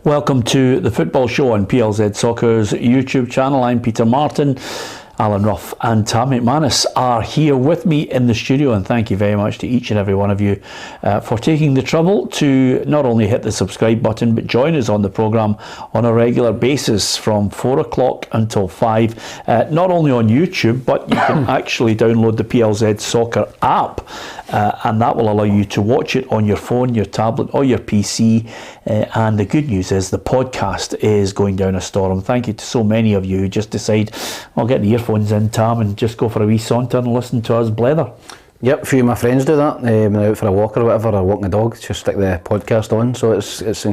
Welcome to the Football Show on PLZ Soccer's YouTube channel. I'm Peter Martin. Alan Ruff and Tam McManus are here with me in the studio, and thank you very much to each and every one of you for taking the trouble to not only hit the subscribe button but join us on the programme on a regular basis from 4 o'clock until 5, not only on YouTube, but you can actually download the PLZ Soccer app, and that will allow you to watch it on your phone, your tablet or your PC, and the good news is the podcast is going down a storm. Thank you to so many of you who just decide, I'll get the earphones in, Tam, and just go for a wee saunter and listen to us blether. Yep, a few of my friends do that. When they're out for a walk or whatever, or walking the dog, just stick the podcast on, so it's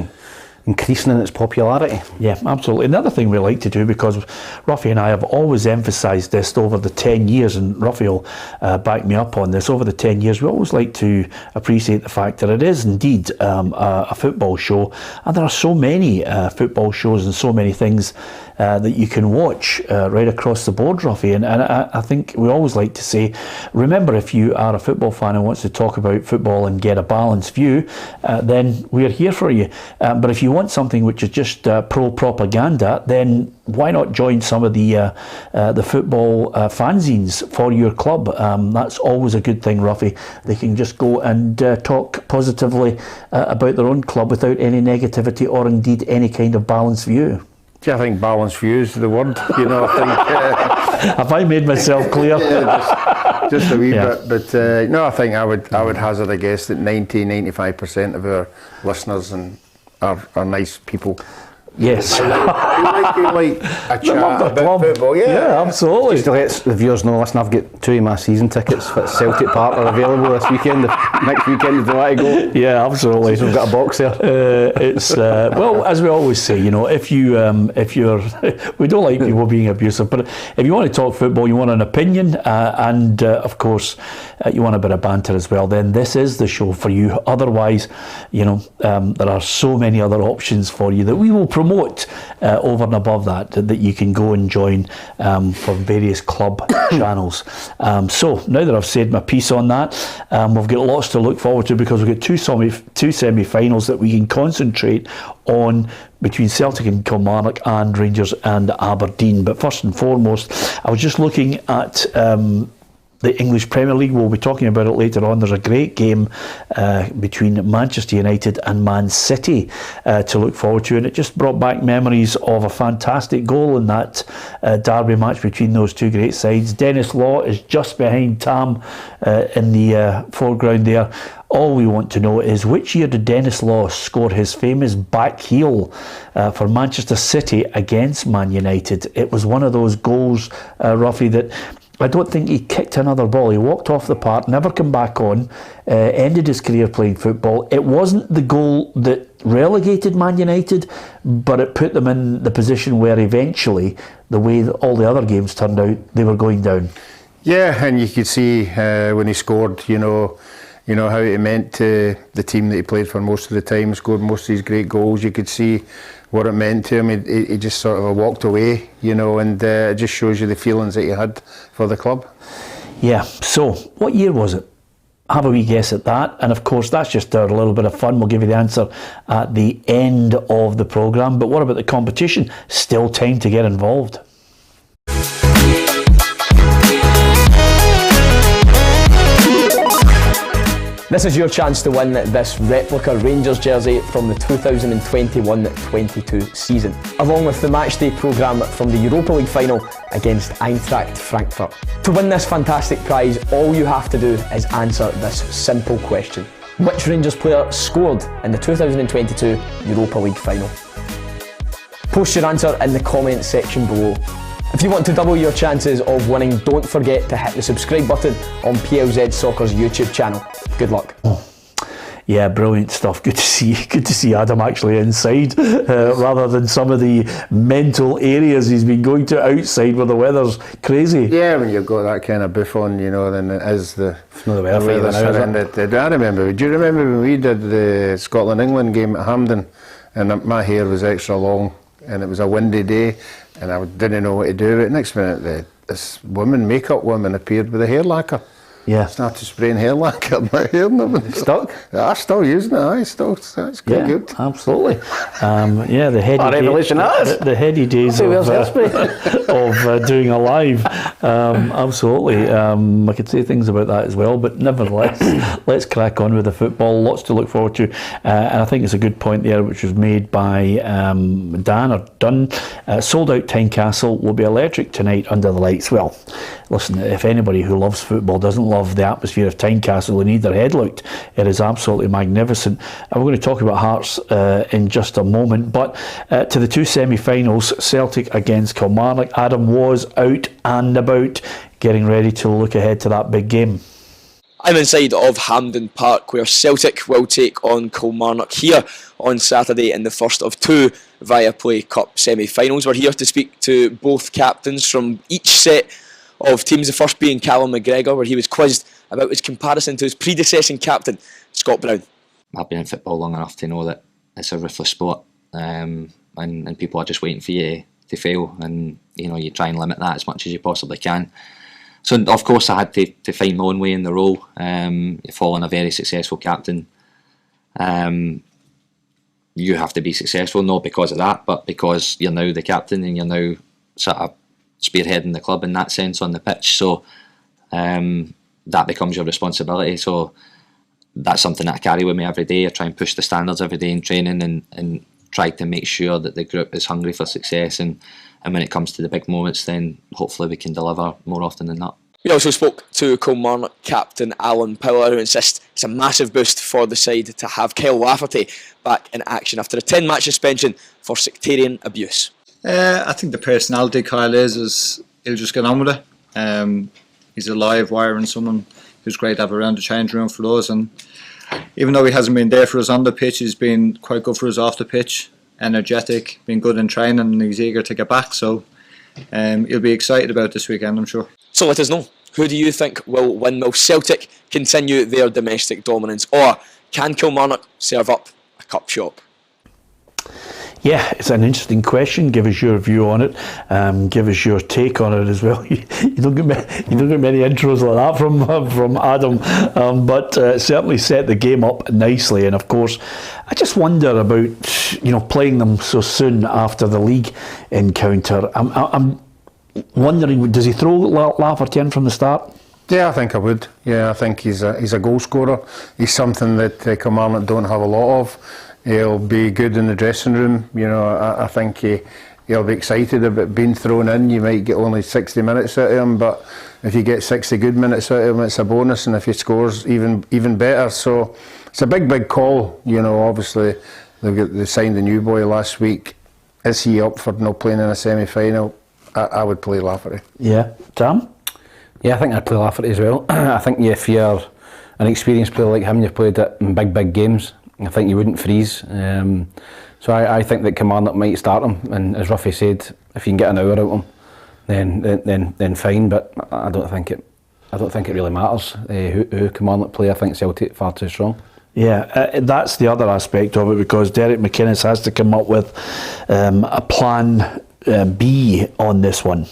increasing in its popularity. Yeah, absolutely. Another thing we like to do, because Ruffy and I have always emphasised this over the 10 years, and Ruffy will back me up on this, over the 10 years we always like to appreciate the fact that it is indeed a football show, and there are so many football shows and so many things that you can watch right across the board, Ruffy, and I think we always like to say, remember, if you are a football fan and wants to talk about football and get a balanced view, then we're here for you. But if you want something which is just pro-propaganda, then why not join some of the football fanzines for your club? That's always a good thing, Ruffy. They can just go and talk positively about their own club without any negativity or indeed any kind of balanced view. I think balanced view is the word, you know. I think, have I made myself clear? Yeah, just a wee bit, but no, I think I would hazard a guess that 95% of our listeners are nice people. Yes. We like a chat about football. Yeah, absolutely. Just to let the viewers know, listen, I've got 2 of my season tickets at Celtic Park are available this weekend. Next weekend, if you want to go. Yeah, absolutely. So we've got a box there. It's well, as we always say, you know, if you're, we don't like people being abusive, but if you want to talk football, you want an opinion, and of course, you want a bit of banter as well, then this is the show for you. Otherwise, you know, there are so many other options for you that we will promote over and above that you can go and join from various club channels. So now that I've said my piece on that, we've got lots to look forward to, because we've got two semi-finals that we can concentrate on between Celtic and Kilmarnock and Rangers and Aberdeen. But first and foremost, I was just looking at the English Premier League. We'll be talking about it later on. There's a great game between Manchester United and Man City to look forward to, and it just brought back memories of a fantastic goal in that derby match between those two great sides. Dennis Law is just behind Tam in the foreground there. All we want to know is, which year did Dennis Law score his famous back heel for Manchester City against Man United? It was one of those goals, Ruffy, that I don't think he kicked another ball. He walked off the park, never come back on, ended his career playing football. It wasn't the goal that relegated Man United, but it put them in the position where eventually, the way all the other games turned out, they were going down. Yeah, and you could see when he scored, you know how it meant to the team that he played for most of the time, scored most of these great goals. You could see what it meant to him. He just sort of walked away, you know, and it just shows you the feelings that he had for the club. Yeah, so what year was it? Have a wee guess at that, and of course that's just a little bit of fun. We'll give you the answer at the end of the programme. But what about the competition? Still time to get involved. This is your chance to win this replica Rangers jersey from the 2021-22 season, along with the matchday programme from the Europa League final against Eintracht Frankfurt. To win this fantastic prize, all you have to do is answer this simple question: which Rangers player scored in the 2022 Europa League final? Post your answer in the comments section below. If you want to double your chances of winning, don't forget to hit the subscribe button on PLZ Soccer's YouTube channel. Good luck. Yeah, brilliant stuff. Good to see Adam actually inside rather than some of the mental areas he's been going to outside where the weather's crazy. Yeah, when you've got that kind of boof on, you know, then it is the weather I remember. Do you remember when we did the Scotland-England game at Hampden, and my hair was extra long, and it was a windy day, and I didn't know what to do. But next minute, this makeup woman appeared with a hair lacquer. Yeah. Started spraying hair lacquer in my hair. Stuck? I'm still using it. It's quite good. Absolutely. The heady days of doing a live. Absolutely. I could say things about that as well, but nevertheless, let's crack on with the football. Lots to look forward to, and I think it's a good point there, which was made by Dunn. Sold out Tynecastle will be electric tonight under the lights. Well, listen, if anybody who loves football doesn't love the atmosphere of Tynecastle, they need their head looked. It is absolutely magnificent. And we're going to talk about Hearts in just a moment. But to the two semi-finals, Celtic against Kilmarnock. Adam was out and about, getting ready to look ahead to that big game. I'm inside of Hampden Park, where Celtic will take on Kilmarnock here on Saturday in the first of two Viaplay Cup semi-finals. We're here to speak to both captains from each set of teams, the first being Callum McGregor, where he was quizzed about his comparison to his predecessing captain, Scott Brown. I've been in football long enough to know that it's a ruthless sport, and people are just waiting for you to fail, and you try and limit that as much as you possibly can. So of course I had to find my own way in the role, following a very successful captain. You have to be successful, not because of that, but because you're now the captain and you're now sort of spearheading the club in that sense on the pitch. So that becomes your responsibility. So that's something that I carry with me every day. I try and push the standards every day in training and try to make sure that the group is hungry for success, and when it comes to the big moments, then hopefully we can deliver more often than not. We also spoke to Kilmarnock captain Alan Power, who insists it's a massive boost for the side to have Kyle Lafferty back in action after a 10-match suspension for sectarian abuse. I think the personality Kyle is he'll just get on with it. He's a live wire and someone who's great to have around the change room for those, and even though he hasn't been there for us on the pitch, he's been quite good for us off the pitch, energetic, been good in training, and he's eager to get back, so he'll be excited about this weekend, I'm sure. So let us know, who do you think will win? Will Celtic continue their domestic dominance, or can Kilmarnock serve up a cup shop? Yeah, it's an interesting question. Give us your view on it. Give us your take on it as well. You don't get many intros like that from Adam, but certainly set the game up nicely. And of course, I just wonder about playing them so soon after the league encounter. I'm wondering, does he throw Lafferty in from the start? Yeah, I think I would. Yeah, I think he's a goal scorer. He's something that Kilmarnock don't have a lot of. He'll be good in the dressing room. I think he'll be excited about being thrown in. You might get only 60 minutes out of him, but if you get 60 good minutes out of him, it's a bonus, and if he scores, even better. So it's a big call. Obviously they signed a new boy last week. Is he up for not playing in a semi-final? I would play Lafferty. Yeah, Tam? Yeah, I think I'd play Lafferty as well. I think if you're an experienced player like him, you've played it in big games, I think you wouldn't freeze. So I think that Kilmarnock might start him, and as Ruffy said, if you can get an hour out of him, then fine. But I don't think it really matters who Kilmarnock play. I think Celtic far too strong. Yeah, that's the other aspect of it, because Derek McInnes has to come up with a plan B on this one.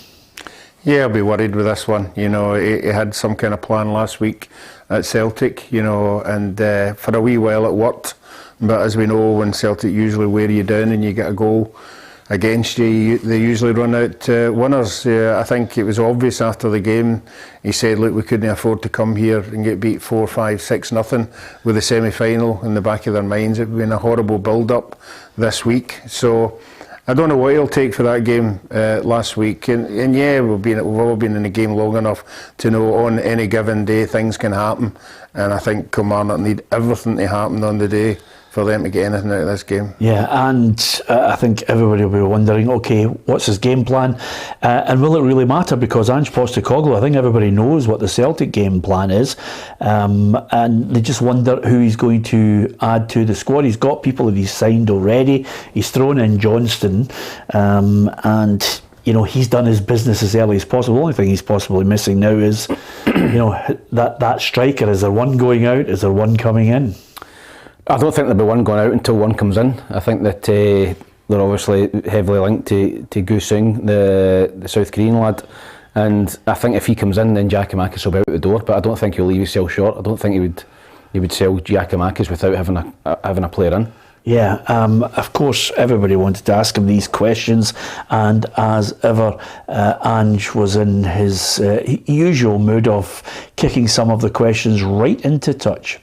Yeah, I'll be worried with this one. He had some kind of plan last week at Celtic, and for a wee while it worked. But as we know, when Celtic usually wear you down and you get a goal against you, they usually run out winners. I think it was obvious after the game. He said, look, we couldn't afford to come here and get beat 4-5-6-0 with the semi-final in the back of their minds. It would been a horrible build-up this week. So I don't know what he'll take for that game last week, and yeah, we've all been in the game long enough to know on any given day things can happen, and I think Kilmarnock need everything to happen on the day for them to get anything out of this game. Yeah, and I think everybody will be wondering, okay, what's his game plan? And will it really matter? Because Ange Postecoglou, I think everybody knows what the Celtic game plan is, and they just wonder who he's going to add to the squad. He's got people that he's signed already. He's thrown in Johnston, and he's done his business as early as possible. The only thing he's possibly missing now is, that striker. Is there one going out? Is there one coming in? I don't think there'll be one going out until one comes in. I think that they're obviously heavily linked to Gu Sung, the South Korean lad, And I think if he comes in, then Giakoumakis will be out the door. But I don't think he'll leave himself short. I don't think he would sell Giakoumakis without having a player in. Yeah, of course, everybody wanted to ask him these questions, and as ever, Ange was in his usual mood of kicking some of the questions right into touch.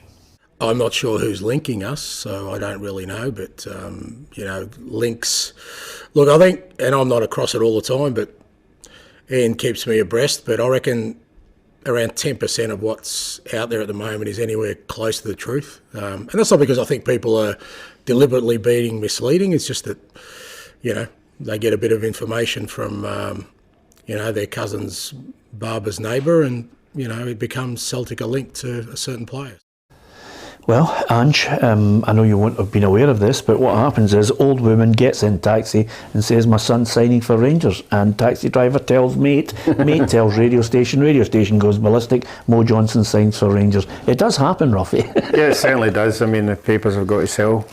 I'm not sure who's linking us, so I don't really know, but, links. Look, I think, and I'm not across it all the time, but Ian keeps me abreast, but I reckon around 10% of what's out there at the moment is anywhere close to the truth. And that's not because I think people are deliberately being misleading. It's just that, they get a bit of information from, their cousin's barber's neighbour, and, it becomes Celtic a link to a certain player. Well, Ange, I know you won't have been aware of this, but what happens is old woman gets in taxi and says, my son's signing for Rangers, and taxi driver tells mate tells radio station goes ballistic, Mo Johnson signs for Rangers. It does happen, Ruffy. Yeah, it certainly does. I mean, the papers have got to sell.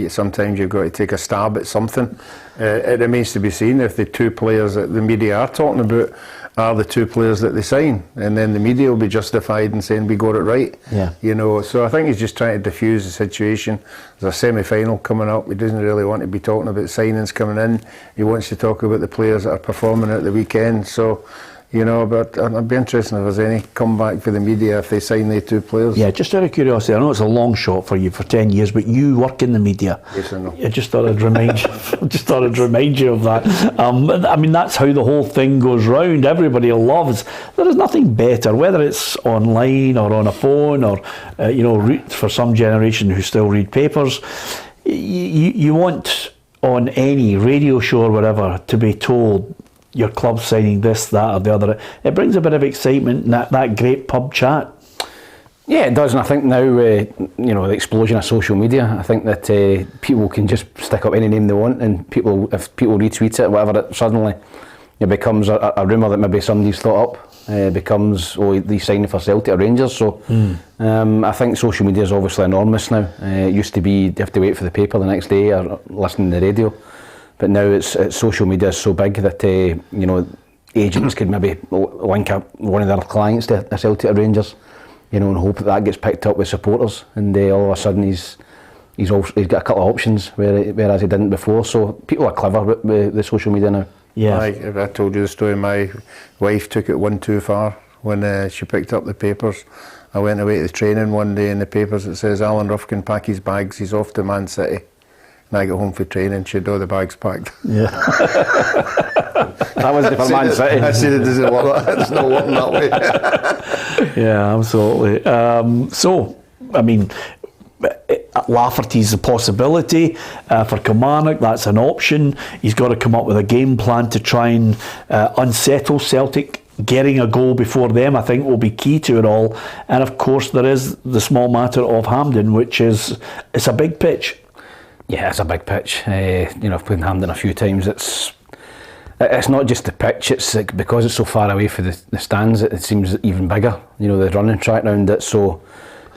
Sometimes you've got to take a stab at something. It remains to be seen if the two players that the media are talking about are the two players that they sign, and then the media will be justified in saying we got it right. Yeah. So I think he's just trying to diffuse the situation. There's a semi-final coming up. He doesn't really want to be talking about signings coming in. He wants to talk about the players that are performing at the weekend. So, but I'd be interested if there's any comeback for the media if they sign the two players. Yeah, just out of curiosity, I know it's a long shot for you for 10 years, but you work in the media. Yes, I know. I just thought I'd remind you of that. I mean, that's how the whole thing goes round. Everybody loves. There is nothing better, whether it's online or on a phone or, for some generation who still read papers. You want on any radio show or whatever to be told your club signing this, that or the other. It brings a bit of excitement and that great pub chat. Yeah, it does, and I think now, the explosion of social media, I think that people can just stick up any name they want, and if people retweet it, whatever, it suddenly becomes a rumour that maybe somebody's thought up. Becomes, he's signing for Celtic or Rangers. So I think social media is obviously enormous now. It used to be you have to wait for the paper the next day or listen to the radio. But now it's social media is so big that agents could maybe link up one of their clients to a Celtic or Rangers, and hope that gets picked up with supporters, and all of a sudden he's got a couple of options whereas he didn't before. So people are clever with the social media now. Yeah, I told you the story. My wife took it one too far when she picked up the papers. I went away to the training one day, in the papers it says Alan Ruff can pack his bags, he's off to Man City. And I got home for training, she had all the bags packed. Yeah. That was for Man City. I said it doesn't work. It's not working that way. Yeah, absolutely. Lafferty's a possibility for Kilmarnock. That's an option. He's got to come up with a game plan to try and unsettle Celtic. Getting a goal before them, I think, will be key to it all. And of course, there is the small matter of Hampden, which it's a big pitch. Yeah, it's a big pitch. I've played in Hampden a few times. It's not just the pitch. It's because it's so far away from the stands. It seems even bigger. The running track round it. So,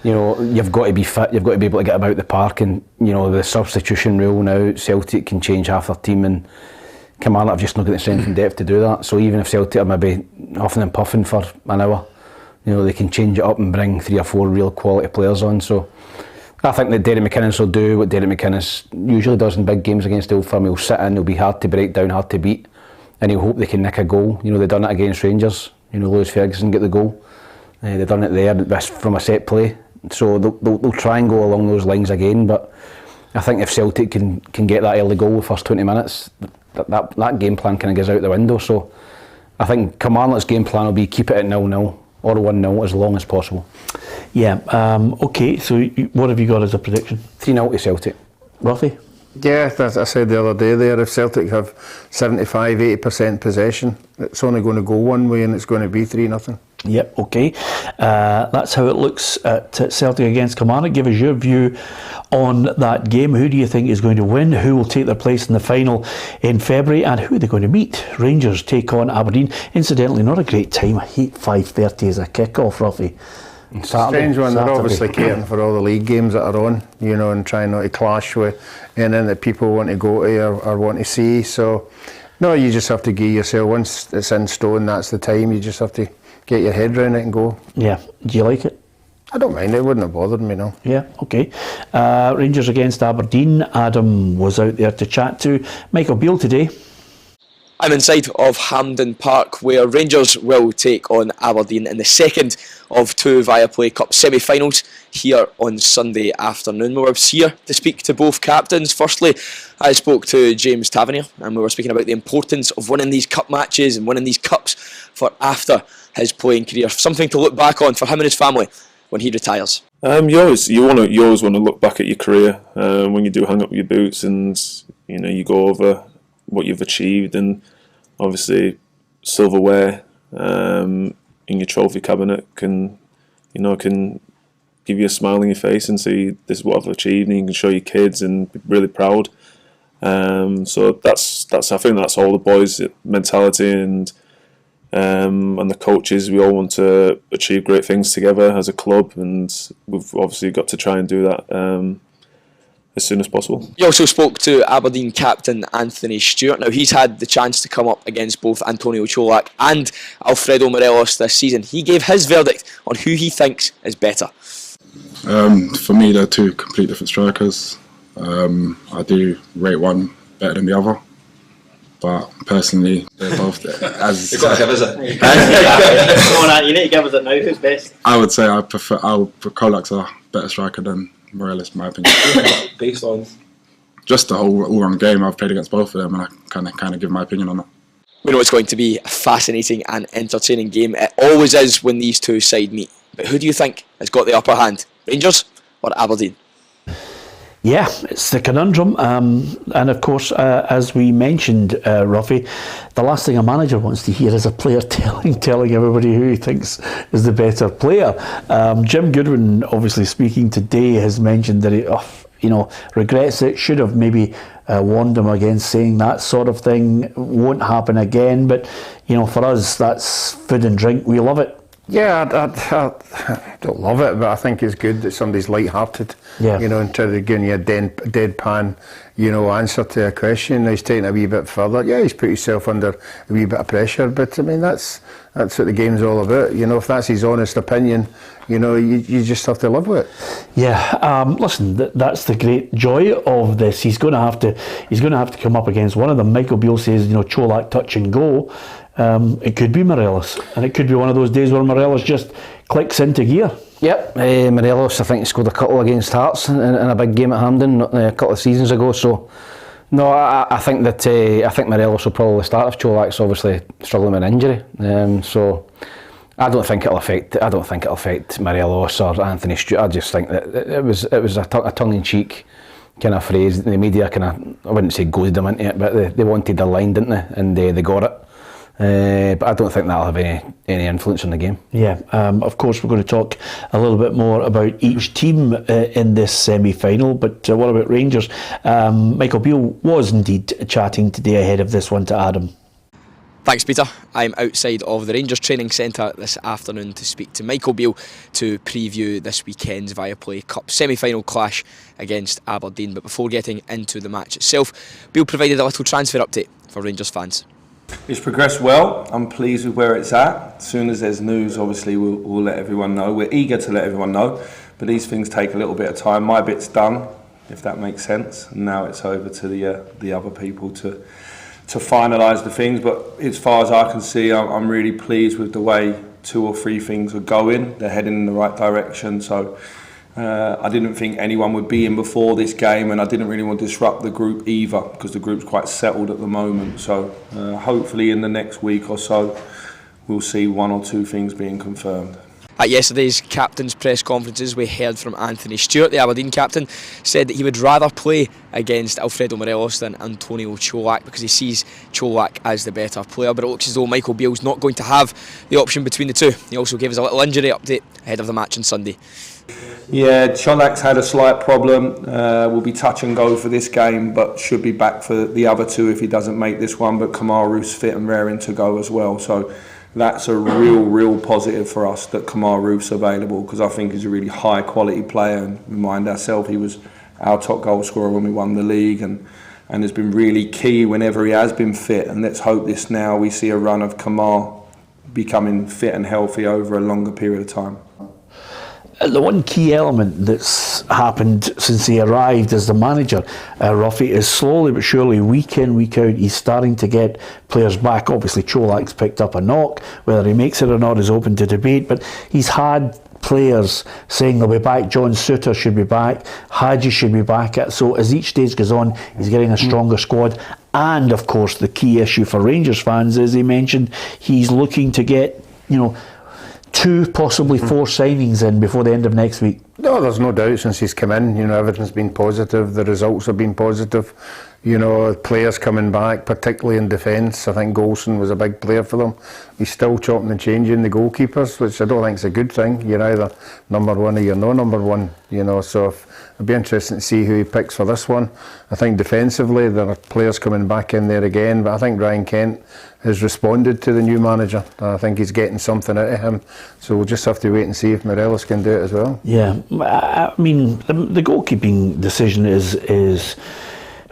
you've got to be fit. You've got to be able to get about the park. And the substitution rule now, Celtic can change half their team, and Kilmarnock have just not got the strength and depth to do that. So even if Celtic are maybe huffing and puffing for an hour, they can change it up and bring 3 or 4 real quality players on. So I think that Derek McInnes will do what Derek McInnes usually does in big games against Old Firm. He'll sit in, he'll be hard to break down, hard to beat, and he'll hope they can nick a goal. They've done it against Rangers. Lewis Ferguson get the goal. They've done it there from a set play. So they'll try and go along those lines again. But I think if Celtic can get that early goal the first 20 minutes, that game plan kind of goes out the window. So I think Kilmarnock's game plan will be keep it at 0-0 or 1-0 as long as possible. Yeah, okay, so what have you got as a prediction? 3-0 to Celtic. Ruffy? Yeah, as I said the other day there, if Celtic have 75-80% possession, it's only going to go one way, and it's going to be 3-0. Yep, okay. That's how it looks at Celtic against Kilmarnock. Give us your view on that game. Who do you think is going to win? Who will take their place in the final in February? And who are they going to meet? Rangers take on Aberdeen. Incidentally, not a great time. I hate 5:30 as a kick-off, Ruffy. Strange one. They're obviously catering for all the league games that are on, and trying not to clash with anything that people want to go to or want to see. So, No, you just have to give yourself, once it's in stone, that's the time. You just have to get your head around it and go. Yeah. Do you like it? I don't mind, it wouldn't have bothered me, no. Yeah, okay. Rangers against Aberdeen. Adam was out there to chat to Micheal Beale today. I'm inside of Hampden Park, where Rangers will take on Aberdeen in the second of 2 Viaplay Cup semi-finals here on Sunday afternoon. We were here to speak to both captains. Firstly, I spoke to James Tavernier, and we were speaking about the importance of winning these cup matches and winning these cups for after his playing career. Something to look back on for him and his family when he retires. You always want to look back at your career when you do hang up your boots, and you go over what you've achieved, and obviously silverware in your trophy cabinet can give you a smile on your face and see this is what I've achieved, and you can show your kids and be really proud. So that's I think that's all the boys' mentality, and the coaches. We all want to achieve great things together as a club, and we've obviously got to try and do that as soon as possible. You also spoke to Aberdeen captain Anthony Stewart. Now, he's had the chance to come up against both Antonio Colak and Alfredo Morelos this season. He gave his verdict on who he thinks is better. For me, they're two complete different strikers. I do rate one better than the other, but personally, they're both as. You've got to give us it. Come on, you need to give us it now. Who's best? I would say Colak's a better striker than Morelos, in my opinion. Baselines. Just the whole all-round game. I've played against both of them, and I kind of give my opinion on that. We know it's going to be a fascinating and entertaining game. It always is when these two sides meet. But who do you think has got the upper hand? Rangers or Aberdeen? Yeah, it's the conundrum. And of course, as we mentioned, Ruffy, the last thing a manager wants to hear is a player telling everybody who he thinks is the better player. Jim Goodwin, obviously speaking today, has mentioned that he regrets it, should have maybe warned him against saying that sort of thing. Won't happen again. But, for us, that's food and drink. We love it. Yeah, I don't love it, but I think it's good that somebody's light-hearted, instead of giving you a deadpan, answer to a question. He's taking it a wee bit further. Yeah, he's put himself under a wee bit of pressure, but I mean, that's what the game's all about. If that's his honest opinion, you just have to live with it. Yeah, listen, that's the great joy of this. He's going to have to come up against one of them. Micheal Beale says, Colak touch and go. It could be Morelos, and it could be one of those days where Morelos just clicks into gear. Yep, Morelos, I think he scored a couple against Hearts in a big game at Hampden a couple of seasons ago. So, no, I think that Morelos will probably start if Colak's obviously struggling with an injury. So, I don't think it'll affect Morelos or Anthony Stewart. I just think that it was a tongue-in-cheek kind of phrase. The media I wouldn't say goaded them into it, but they wanted their line, didn't they? And they got it. But I don't think that'll have any influence on the game. Yeah, of course we're going to talk a little bit more about each team in this semi-final, but what about Rangers? Micheal Beale was indeed chatting today ahead of this one to Adam. Thanks, Peter. I'm outside of the Rangers training centre this afternoon to speak to Micheal Beale to preview this weekend's Viaplay Cup semi-final clash against Aberdeen. But before getting into the match itself, Beale provided a little transfer update for Rangers fans. It's progressed well. I'm pleased with where it's at. As soon as there's news, obviously we'll let everyone know. We're eager to let everyone know, but these things take a little bit of time. My bit's done, if that makes sense. And now it's over to the other people to finalise the things. But as far as I can see, I'm really pleased with the way 2 or 3 things are going. They're heading in the right direction. So I didn't think anyone would be in before this game, and I didn't really want to disrupt the group either because the group's quite settled at the moment. So hopefully in the next week or so we'll see 1 or 2 things being confirmed. At yesterday's captain's press conferences, we heard from Anthony Stewart. The Aberdeen captain said that he would rather play against Alfredo Morelos than Antonio Colak because he sees Colak as the better player. But it looks as though Micheal Beale's not going to have the option between the two. He also gave us a little injury update ahead of the match on Sunday. Yeah, Colak's had a slight problem. Will be touch and go for this game, but should be back for the other 2 if he doesn't make this one. But Kamaru's fit and raring to go as well. So that's a real positive for us that Kamaru's available, because I think he's a really high quality player. And remind ourselves, he was our top goal scorer when we won the league, and and has been really key whenever he has been fit. And let's hope this now we see a run of Kamar becoming fit and healthy over a longer period of time. The one key element that's happened since he arrived as the manager, Ruffy, is slowly but surely, week in, week out, he's starting to get players back. Obviously, Cholak's picked up a knock. Whether he makes it or not is open to debate, but he's had players saying they'll be back. John Suter should be back. Hadji should be back. So as each stage goes on, he's getting a stronger squad. And, of course, the key issue for Rangers fans, as he mentioned, he's looking to get, 2, possibly 4 signings in before the end of next week. No, there's no doubt since he's come in, everything's been positive, the results have been positive, players coming back, particularly in defence. I think Golson was a big player for them. He's still chopping and changing the goalkeepers, which I don't think is a good thing. You're either number one or you're no number one, so it'll be interesting to see who he picks for this one. I think defensively there are players coming back in there again, but I think Ryan Kent has responded to the new manager. I think he's getting something out of him, so we'll just have to wait and see if Morelos can do it as well. Yeah, I mean, the goalkeeping decision is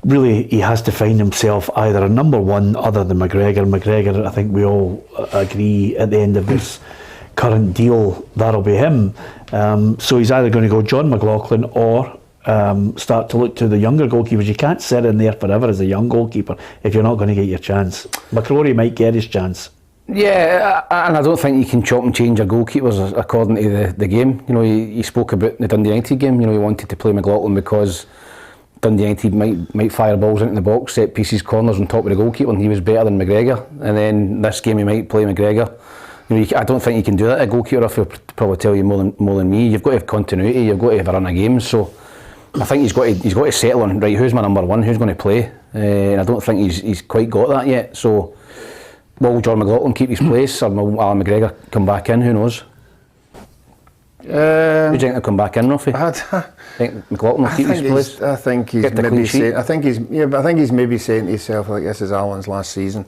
really, he has to find himself either a number one other than McGregor. McGregor, I think we all agree at the end of this current deal, that'll be him. So he's either going to go John McLaughlin or start to look to the younger goalkeepers. You can't sit in there forever as a young goalkeeper if you're not going to get your chance. McCrory might get his chance. Yeah, and I don't think you can chop and change your goalkeepers according to the game. He spoke about the Dundee United game. He wanted to play McLaughlin because Dundee United might fire balls into the box, set pieces, corners on top of the goalkeeper, and he was better than McGregor. And then this game he might play McGregor. I don't think you can do that. A goalkeeper, I'll probably tell you more than me. You've got to have continuity. You've got to have a run of games. So I think he's got to settle on, right, who's my number one, who's going to play, and I don't think he's quite got that yet. So will John McLaughlin keep his place, or will Alan McGregor come back in? Who knows? Who do you think he'll come back in, Ruffy? I think McLaughlin will keep his place. I think he's maybe saying. I think he's maybe saying to himself, like, this is Alan's last season.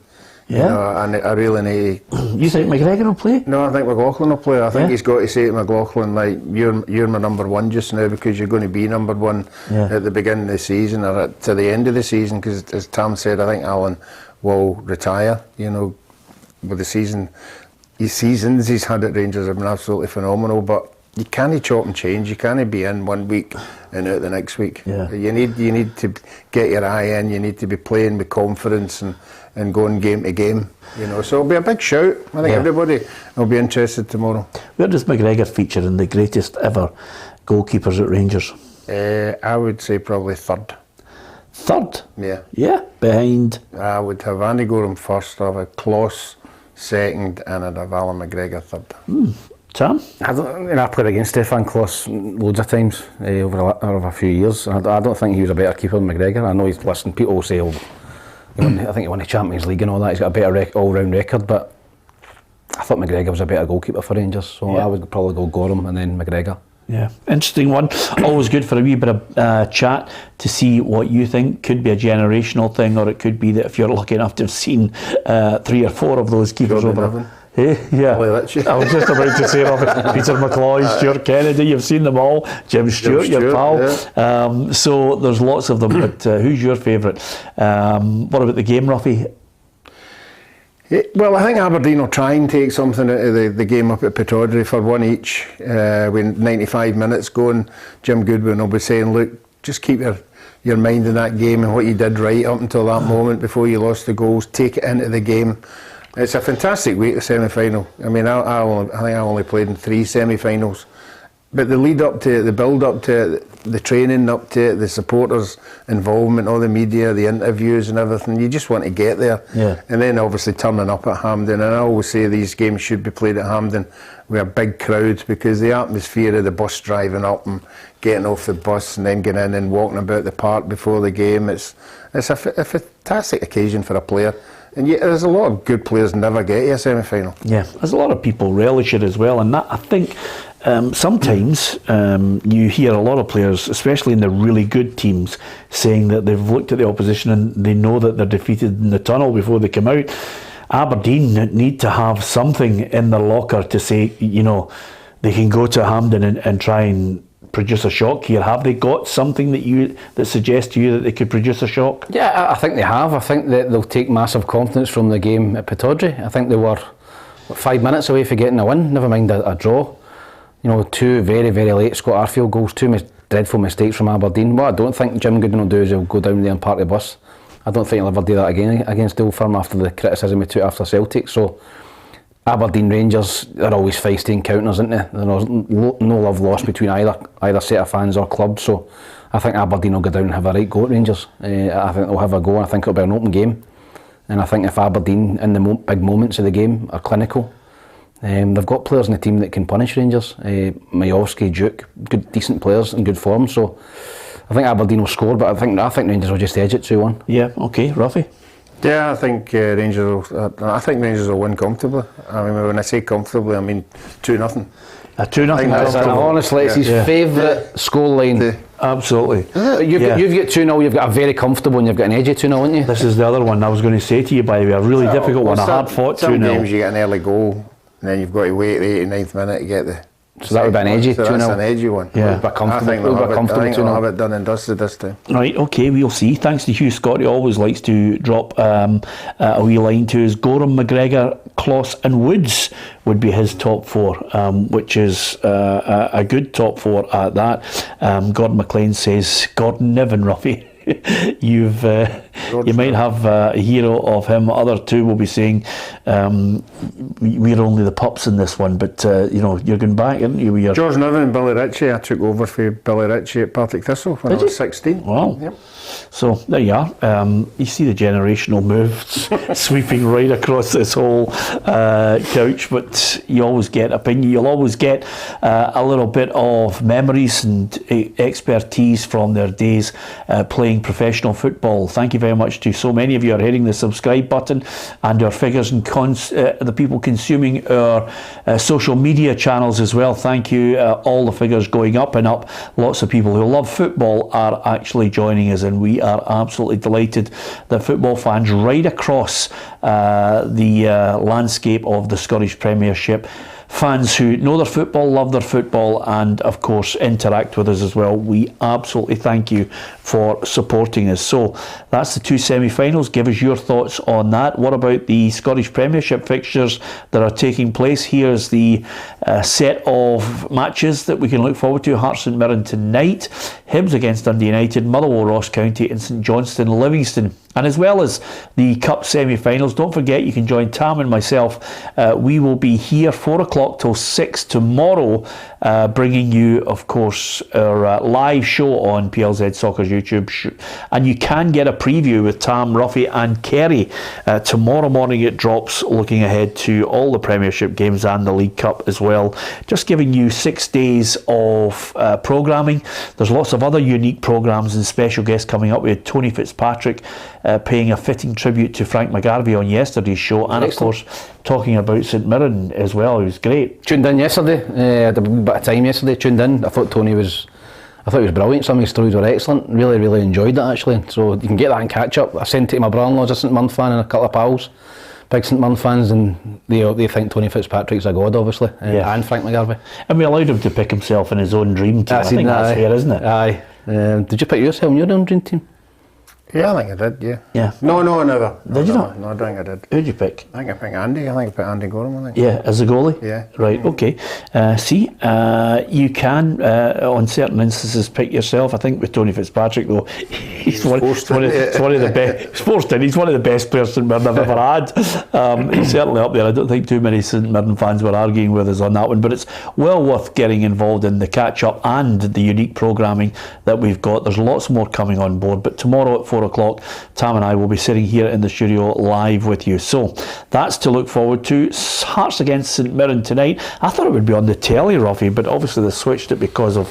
Yeah. And I really need. You think McGregor will play? No, I think McLaughlin will play. I think he's got to say to McLaughlin, like, you're my number one just now, because you're going to be number one at the beginning of the season or to the end of the season, because as Tam said, I think Alan will retire. With the seasons he's had at Rangers have been absolutely phenomenal, but you can't chop and change. You can't be in one week and out the next week. Yeah. You need to get your eye in. You need to be playing with confidence and going game to game. So it'll be a big shout. I think everybody will be interested tomorrow. Where does McGregor feature in the greatest ever goalkeepers at Rangers? I would say probably third. Third? Yeah. Yeah, behind? I would have Andy Gorham first, I'd have Kloss second, and I'd have Alan McGregor third. Sam? I played against Stefan Kloss loads of times over a few years. I don't think he was a better keeper than McGregor. I know people will say, I think he won the Champions League and all that, he's got a better all-round record, but I thought McGregor was a better goalkeeper for Rangers, so I would probably go Gorham and then McGregor. Yeah, interesting one. Always good for a wee bit of chat to see what you think. Could be a generational thing, or it could be that if you're lucky enough to have seen 3 or 4 of those keepers over. Yeah, I was just about to say Peter McCloy, Stuart Kennedy, you've seen them all. Jim Stewart, your pal. Yeah. So there's lots of them, but who's your favourite? What about the game, Ruffy? Well, I think Aberdeen will try and take something out of the game up at Pittodrie for one each. With 95 minutes going, Jim Goodwin will be saying, look, just keep your mind in that game and what you did right up until that moment before you lost the goals. Take it into the game. It's a fantastic week, the semi-final. I mean, I think I only played in 3 semi-finals. But the lead up to it, the build up to it, the training up to it, the supporters' involvement, all the media, the interviews and everything, you just want to get there. Yeah. And then obviously turning up at Hampden, and I always say these games should be played at Hampden with a big crowd, because the atmosphere of the bus driving up and getting off the bus and then getting in and walking about the park before the game, it's a fantastic occasion for a player. And yet there's a lot of good players never get to a semi-final. Yeah, there's a lot of people relish it as well, and that, I think, sometimes you hear a lot of players, especially in the really good teams, saying that they've looked at the opposition and they know that they're defeated in the tunnel before they come out. Aberdeen need to have something in their locker to say, they can go to Hampden and try and produce a shock here? Have they got something that suggests to you that they could produce a shock? Yeah, I think they have. I think that they'll take massive confidence from the game at Pittodrie. I think they were 5 minutes away from getting a win, never mind a draw. You know, 2 very, very late Scott Arfield goals, 2 dreadful mistakes from Aberdeen. What I don't think Jim Gooden will do is he'll go down there and park the bus. I don't think he'll ever do that again against Old Firm after the criticism he took after Celtic. So Aberdeen Rangers are always feisty encounters, aren't they? There's no love lost between either set of fans or club. So I think Aberdeen will go down and have a right go at Rangers. I think they'll have a go. I think it'll be an open game. And I think if Aberdeen in the big moments of the game are clinical, they've got players in the team that can punish Rangers. Majowski, Duke, good, decent players in good form. So I think Aberdeen will score, but I think Rangers will just edge it 2-1. Yeah, okay, Ruffy? Yeah, I think Rangers will win comfortably. I mean, when I say comfortably, I mean 2-0. 2-0. Honestly, it's his favourite scoreline. Absolutely. You've got 2-0, you've got a very comfortable and you've got an edgy 2-0, haven't you? This is the other one I was going to say to you, by the way, a really difficult one, a hard-fought 2-0. Some games you get an early goal, and then you've got to wait the 89th minute to get the... So that would be an edgy 2-0. That's an edgy one. Yeah. I think they'll have it done and dusted this time. Right, okay, we'll see. Thanks to Hugh Scott, he always likes to drop a wee line to us. Gorham, McGregor, Kloss and Woods would be his top 4, which is a good top 4 at that. Gordon McLean says, Gordon Niven, Ruffy. You might have a hero of him. Other 2 will be saying we're only the pups in this one, but you're going back, aren't you? George Niven and Billy Ritchie. I took over for Billy Ritchie at Partick Thistle when I was 16. Wow. Yep. So there you are. You see the generational moves sweeping right across this whole couch, but you always get opinion. You'll always get a little bit of memories and expertise from their days playing professional football. Thank you very much to so many of you are hitting the subscribe button, and our figures and the people consuming our social media channels as well. Thank you. All the figures going up and up. Lots of people who love football are actually joining us, and we are absolutely delighted that football fans right across the landscape of the Scottish Premiership, fans who know their football, love their football, and of course interact with us as well, we absolutely thank you for supporting us. So that's the 2 semi-finals. Give us your thoughts on that. What about the Scottish Premiership fixtures that are taking place? Here's the set of matches that we can look forward to. Hearts St Mirren tonight, Hibs against Dundee United, Motherwell Ross County and St Johnstone Livingston. And as well as the Cup semi-finals, don't forget you can join Tam and myself. We will be here 4 o'clock till 6 tomorrow, bringing you, of course, our live show on PLZ Soccer's YouTube. And you can get a preview with Tam, Ruffy and Kerry. Tomorrow morning it drops, looking ahead to all the Premiership games and the League Cup as well. Just giving you 6 days of programming. There's lots of other unique programmes and special guests coming up. We had Tony Fitzpatrick paying a fitting tribute to Frank McGarvey on yesterday's show, and of course talking about St Mirren as well. It was great. Tuned in yesterday, had a bit of time yesterday, tuned in. I thought he was brilliant. Some of his stories were excellent. Really enjoyed that actually. So you can get that and catch up. I sent it to my brother-in-law's a St Mirren fan and a couple of pals, big St Mirren fans, and they think Tony Fitzpatrick's a god, obviously, and Frank McGarvey. And we allowed him to pick himself in his own dream team. I think that's fair, isn't it? Aye. Did you pick yourself in your own dream team? Yeah, I think I did, yeah. No, never. Did you not? No, I don't think I did. Who'd you pick? I think I picked Andy. I picked Andy Gorham, I think. Yeah, as a goalie? Yeah. Right, okay. You can, on certain instances, pick yourself. I think with Tony Fitzpatrick, though, he's one of the best. Forced in. He's one of the best players St Mirren I've ever had. He's certainly up there. I don't think too many St Mirren fans were arguing with us on that one, but it's well worth getting involved in the catch-up and the unique programming that we've got. There's lots more coming on board, but tomorrow at 4 o'clock, Tam and I will be sitting here in the studio live with you. So that's to look forward to. Hearts against St Mirren tonight. I thought it would be on the telly, Ruffy, but obviously they switched it because of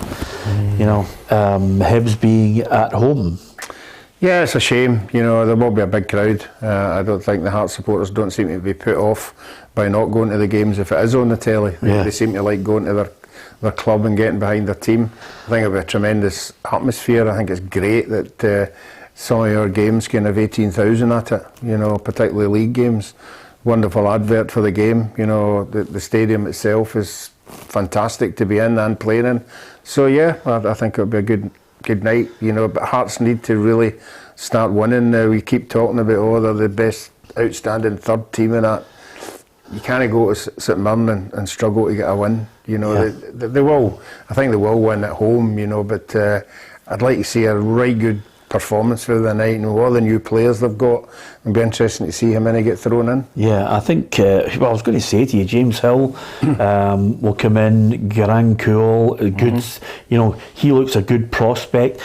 Hibs being at home. Yeah, it's a shame. There will be a big crowd. I don't think the Hearts supporters don't seem to be put off by not going to the games if it is on the telly. Yeah. They seem to like going to their club and getting behind their team. I think it'll be a tremendous atmosphere. I think it's great that some of our games can have 18,000 at it, particularly league games. Wonderful advert for the game. The stadium itself is fantastic to be in and playing in. So yeah, I think it'll be a good night, you know. But Hearts need to really start winning now. We keep talking about, they're the best outstanding third team in that. You can't go to St Mirren and struggle to get a win. You know, they will. I think they will win at home. You know, but I'd like to see a right good performance for the night, and all the new players they've got. It'll be interesting to see how many get thrown in. Yeah, I think. Well, I was going to say to you, James Hill will come in. Garang Kuhl, good. You know, he looks a good prospect.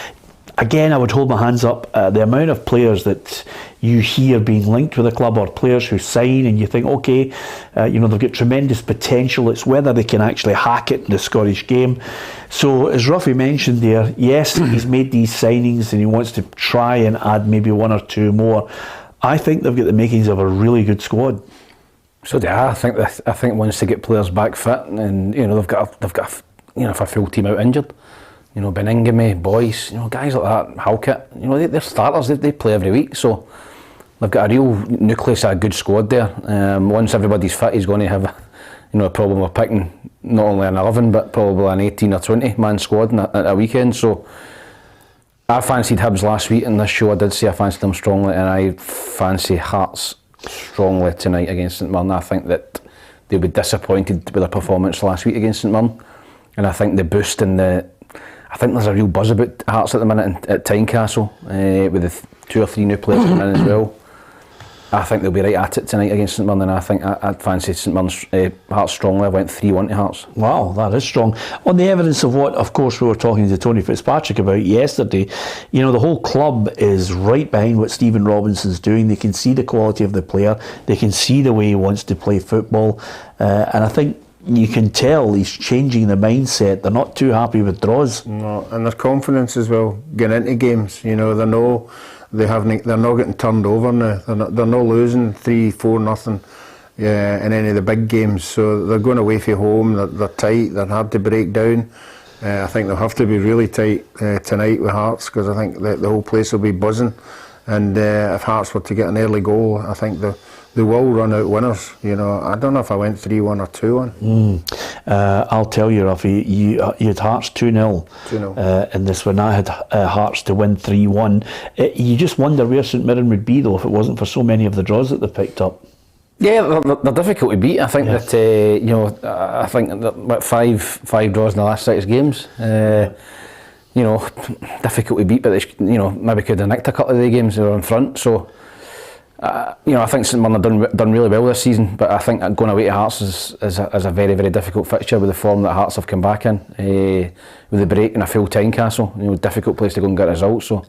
Again, I would hold my hands up. The amount of players that you hear being linked with the club, or players who sign, and you think, okay, you know, they've got tremendous potential. It's whether they can actually hack it in the Scottish game. So, as Ruffy mentioned there, yes, he's made these signings and he wants to try and add maybe one or two more. I think they've got the makings of a really good squad. So I think once they get players back fit, and you know they've got if a full team out injured. You know, Beningame, Boyce, you know, guys like that, Halkett, you know, they're starters, they play every week, so they've got a real nucleus of a good squad there. Once everybody's fit, he's going to have a problem with picking not only an 11 but probably an 18 or 20 man squad at a weekend. So I fancied Hibs last week in this show. I did say I fancied them strongly, and I fancy Hearts strongly tonight against St Mirren. I think that they'll be disappointed with their performance last week against St Mirren, and I think the boost in I think there's a real buzz about Hearts at the minute at Tynecastle, with the 2 or 3 new players coming in as well. I think they'll be right at it tonight against St Mirren, and I think I'd fancy St Mirren's Hearts strongly. I went 3-1 to Hearts. Wow, that is strong. On the evidence of what, of course, we were talking to Tony Fitzpatrick about yesterday, you know, the whole club is right behind what Stephen Robinson's doing. They can see the quality of the player. They can see the way he wants to play football. And I think you can tell he's changing the mindset. They're not too happy with draws. No, and their confidence as well, getting into games. You know, they're not getting turned over now. They're not losing 3-4 nothing in any of the big games. So they're going away from home. They're tight. They're hard to break down. I think they'll have to be really tight tonight with Hearts, because I think the whole place will be buzzing. And if Hearts were to get an early goal, I think they will run out winners. You know, I don't know if I went 3-1 or 2-1. I'll tell you, Ruffy, you had Hearts 2-0 in this one. I had Hearts to win 3-1. You just wonder where St Mirren would be, though, if it wasn't for so many of the draws that they picked up. Yeah, they're difficult to beat. I think that you know, I think that 5 draws in the last 6 games. You know, difficult to beat, but they, you know, maybe could have nicked a couple of the games they were in front. So. You know, I think St Mirren have done really well this season, but I think going away to Hearts is a very, very difficult fixture with the form that Hearts have come back in, with the break in a full Tynecastle. You know, difficult place to go and get results. So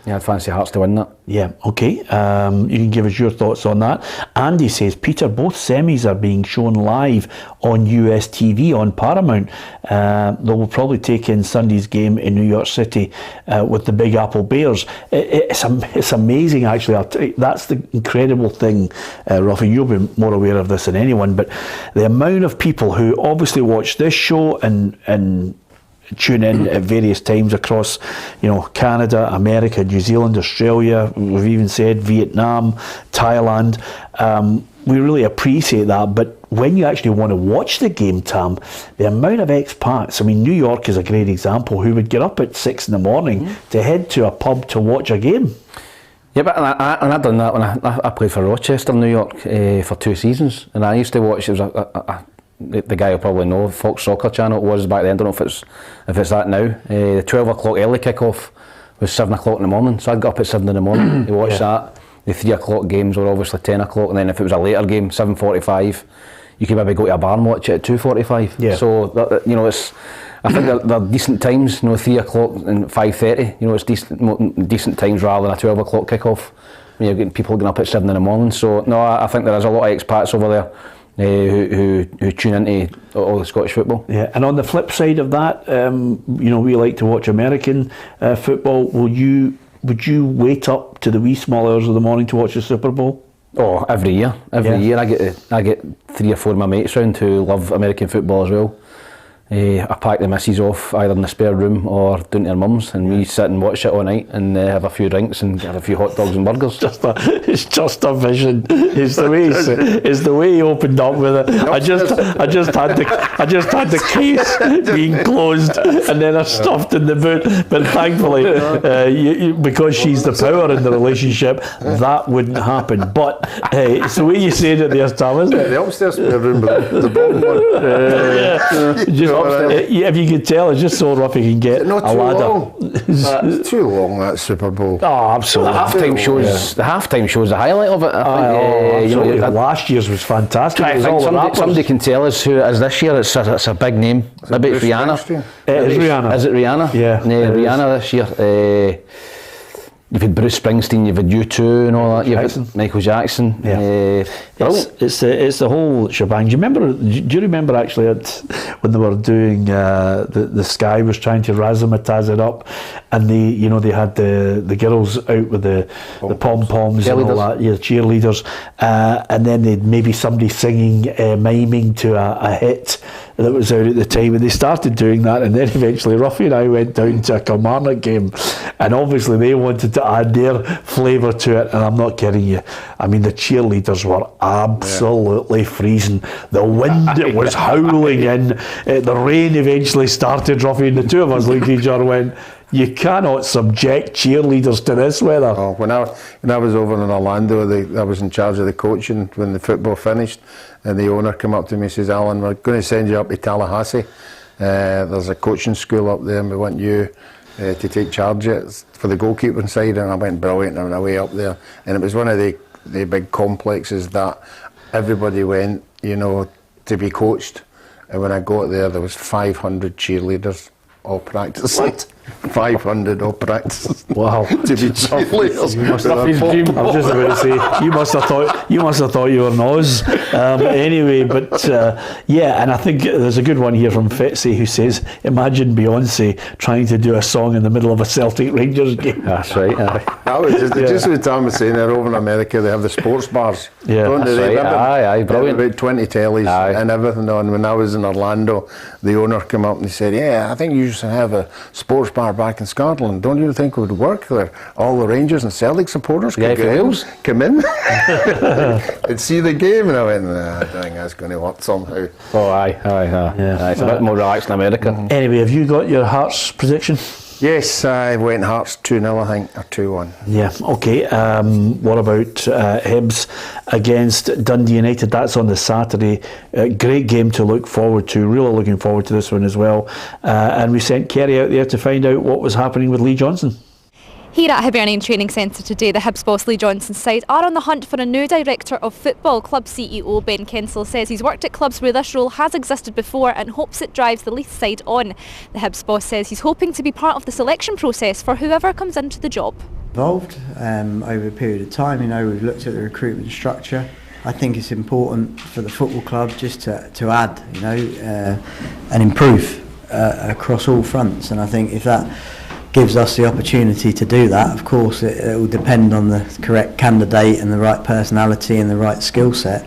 yeah, I'd fancy Hearts to win that. Yeah, okay. You can give us your thoughts on that. Andy says, Peter, both semis are being shown live on US TV on Paramount. They will probably take in Sunday's game in New York City with the Big Apple Bears. It's amazing, actually. I'll tell you, that's the incredible thing, Ruffy. You'll be more aware of this than anyone, but the amount of people who obviously watch this show and tune in at various times across, you know, Canada, America, New Zealand, Australia, we've even said Vietnam, Thailand. We really appreciate that, but when you actually want to watch the game, Tam, the amount of expats, I mean, New York is a great example, who would get up at 6 in the morning to head to a pub to watch a game. Yeah, but I've done that when I played for Rochester, New York, for 2 seasons, and I used to watch, it was the guy will probably know, Fox Soccer Channel it was back then. I don't know if it's that now. The 12 o'clock early kick-off was 7 o'clock in the morning, so I'd get up at 7 in the morning to watch that. The 3 o'clock games were obviously 10 o'clock, and then if it was a later game, 7:45, you could maybe go to a bar and watch it at 2:45. Yeah. So you know, I think they're decent times. You know, 3 o'clock and 5:30. You know, it's decent times rather than a 12 o'clock kick-off when you're getting people getting up at 7 in the morning. So no, I think there is a lot of expats over there. Who tune into all the Scottish football. Yeah, and on the flip side of that, you know, we like to watch American football. Would you wait up to the wee small hours of the morning to watch the Super Bowl? Oh, every year. I get 3 or 4 of my mates round who love American football as well. I pack the missus off either in the spare room or down to her mum's, and we sit and watch it all night and have a few drinks and have a few hot dogs and burgers. It's just a vision. It's the way he opened up with it. I just had the case being closed, and then I stuffed in the boot. But thankfully, because she's the power in the relationship, that wouldn't happen. But it's the way you said it there, Tom, isn't it? The upstairs spare room, but the bottom one. If you could tell, it's just so rough you can get a ladder. It's too long, that Super Bowl. Oh, absolutely. The halftime shows the highlight of it. Absolutely. Last year's was fantastic. Somebody can tell us who it is this year. It's a big name. Maybe it's Rihanna. It is Rihanna. Is it Rihanna? Yeah. Rihanna this year. You've had Bruce Springsteen, you've had U2 and all that. You've had Michael Jackson. Yeah. It's the whole shebang. Do you remember actually when they were doing the Sky was trying to razzmatazz it up, and they had the girls out with the pom-poms and all that, cheerleaders, and then they'd maybe somebody singing, miming to a hit that was out at the time, and they started doing that, and then eventually Ruffy and I went down to a Kilmarnock game, and obviously they wanted to add their flavour to it, and I'm not kidding you, I mean the cheerleaders were absolutely freezing. The wind, it was howling in, the rain eventually started, Ruffy, and the two of us looked at each other and went, you cannot subject cheerleaders to this weather. Oh, when I was over in Orlando, I was in charge of the coaching when the football finished, and the owner came up to me and says, Alan, we're going to send you up to Tallahassee. There's a coaching school up there, and we want you to take charge of it for the goalkeeping side. And I went, brilliant, and I went away up there. And it was one of the big complexes that everybody went, to be coached. And when I got there was 500 cheerleaders all practicing. 500 all practice. Wow. To be cheerleaders. You must have his dream. I was just about to say, you must have thought you were in Oz. Anyway, but and I think there's a good one here from Fitzy who says, imagine Beyonce trying to do a song in the middle of a Celtic Rangers game. That's right. That was just what Tom was saying there. Over in America, they have the sports bars. Yeah, don't that's they? Right. Aye, brilliant. About 20 tellies and everything on. When I was in Orlando, the owner came up and he said, I think you should have a sports bar back in Scotland. Don't you think it would work there? All the Rangers and Celtic supporters could come in and see the game. And I went, I don't think that's going to work somehow. Oh, aye. It's a bit more relaxed in America. Anyway, have you got your Hearts prediction? Yes, I went Hearts 2-0, I think, or 2-1. Yeah, okay. What about Hibs against Dundee United? That's on the Saturday. Great game to look forward to. Really looking forward to this one as well. And we sent Kerry out there to find out what was happening with Lee Johnson. Here at Hibernian Training Centre today, the Hibs boss Lee Johnson's side are on the hunt for a new director of football. Club CEO Ben Kensell says he's worked at clubs where this role has existed before and hopes it drives the Leith side on. The Hibs boss says he's hoping to be part of the selection process for whoever comes into the job. Involved over a period of time, we've looked at the recruitment structure. I think it's important for the football club just to add, and improve across all fronts, and I think if that gives us the opportunity to do that, of course it will depend on the correct candidate and the right personality and the right skill set,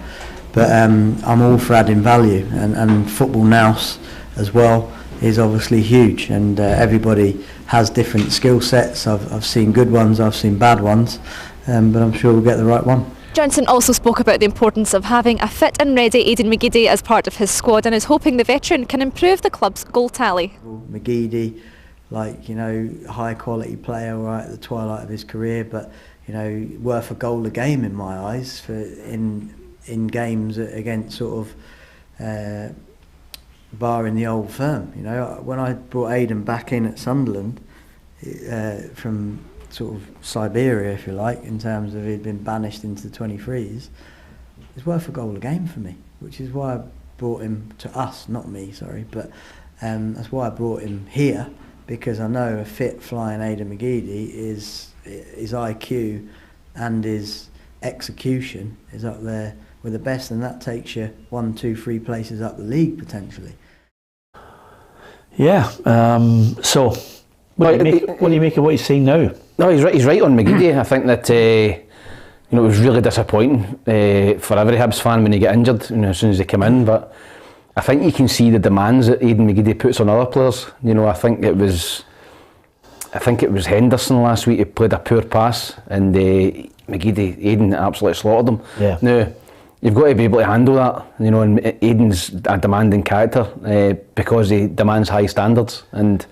but I'm all for adding value, and football nous as well is obviously huge, and everybody has different skill sets. I've seen good ones, I've seen bad ones, but I'm sure we'll get the right one. Johnson also spoke about the importance of having a fit and ready Aidan McGeady as part of his squad, and is hoping the veteran can improve the club's goal tally. McGeady, high quality player right at the twilight of his career, but worth a goal a game in my eyes for in games against sort of barring the old firm. When I brought Aidan back in at Sunderland from sort of Siberia, if you like, in terms of he'd been banished into the 23s, it's worth a goal a game for me, which is why I brought him to us, not me, sorry, but that's why I brought him here. Because I know a fit flying Aidan McGeady his IQ and his execution is up there with the best, and that takes you 1, 2, 3 places up the league potentially. Yeah. So, what do you make of what he's saying now? No, he's right on McGeady. I think that it was really disappointing for every Hibs fan when he got injured. As soon as he came in, but I think you can see the demands that Aidan McGeady puts on other players. You know, I think it was Henderson last week who played a poor pass, and Aidan absolutely slaughtered him. Yeah. Now, you've got to be able to handle that, you know, and Aidan's a demanding character because he demands high standards, and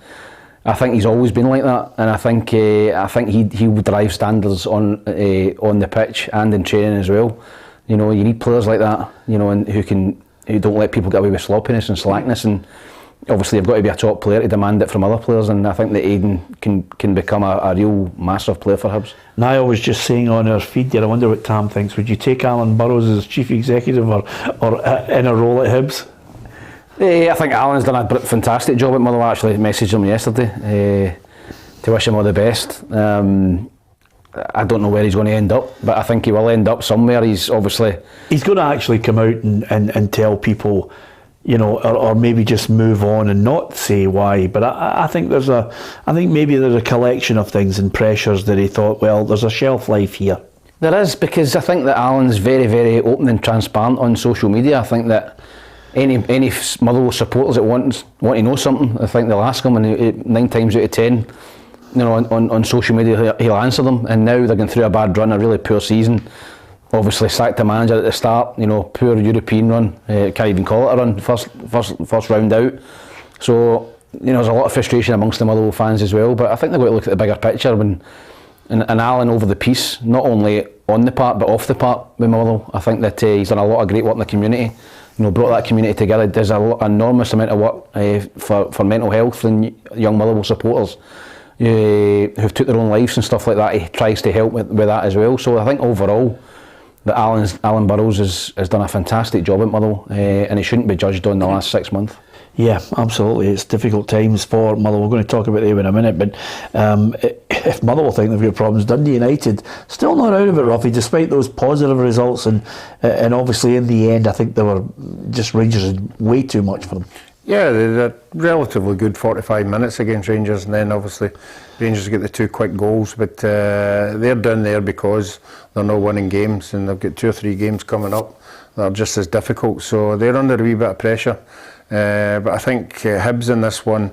I think he's always been like that, and I think he would drive standards on the pitch and in training as well. You know, you need players like that, you know, and who don't let people get away with sloppiness and slackness, and obviously you've got to be a top player to demand it from other players, and I think that Aidan can become a real massive player for Hibs. Niall was just saying on our feed there, I wonder what Tam thinks, would you take Alan Burrows as chief executive or in a role at Hibs? I think Alan's done a fantastic job at Motherwell. I actually messaged him yesterday to wish him all the best. I don't know where he's going to end up, but I think he will end up somewhere. He's going to actually come out and tell people, you know, or maybe just move on and not say why. But I think maybe there's a collection of things and pressures that he thought, well, there's a shelf life here. There is, because I think that Alan's very, very open and transparent on social media. I think that any Motherwell supporters that want to know something, I think they'll ask him, and 9 times out of 10, you know, on social media he'll answer them. And now they're going through a bad run, a really poor season. Obviously sacked the manager at the start, you know, poor European run, can't even call it a run, first round out. So, you know, there's a lot of frustration amongst the Motherwell fans as well, but I think they've got to look at the bigger picture and Alan over the piece, not only on the park but off the park with Motherwell. I think that he's done a lot of great work in the community, you know, brought that community together, does an enormous amount of work for mental health and young Motherwell supporters who've took their own lives and stuff like that. He tries to help with that as well. So I think overall that Alan Burrows has done a fantastic job at Motherwell, and he shouldn't be judged on the last 6 months. Yeah, absolutely. It's difficult times for Motherwell. We're going to talk about them in a minute, but if Motherwell think they've got problems, Dundee United still not out of it, Ruffy, despite those positive results, and obviously in the end I think they were just Rangers way too much for them. Yeah, they had a relatively good 45 minutes against Rangers, and then obviously Rangers get the 2 quick goals, but they're down there because they're not winning games, and they've got 2 or 3 games coming up that are just as difficult, so they're under a wee bit of pressure. But I think Hibs in this one,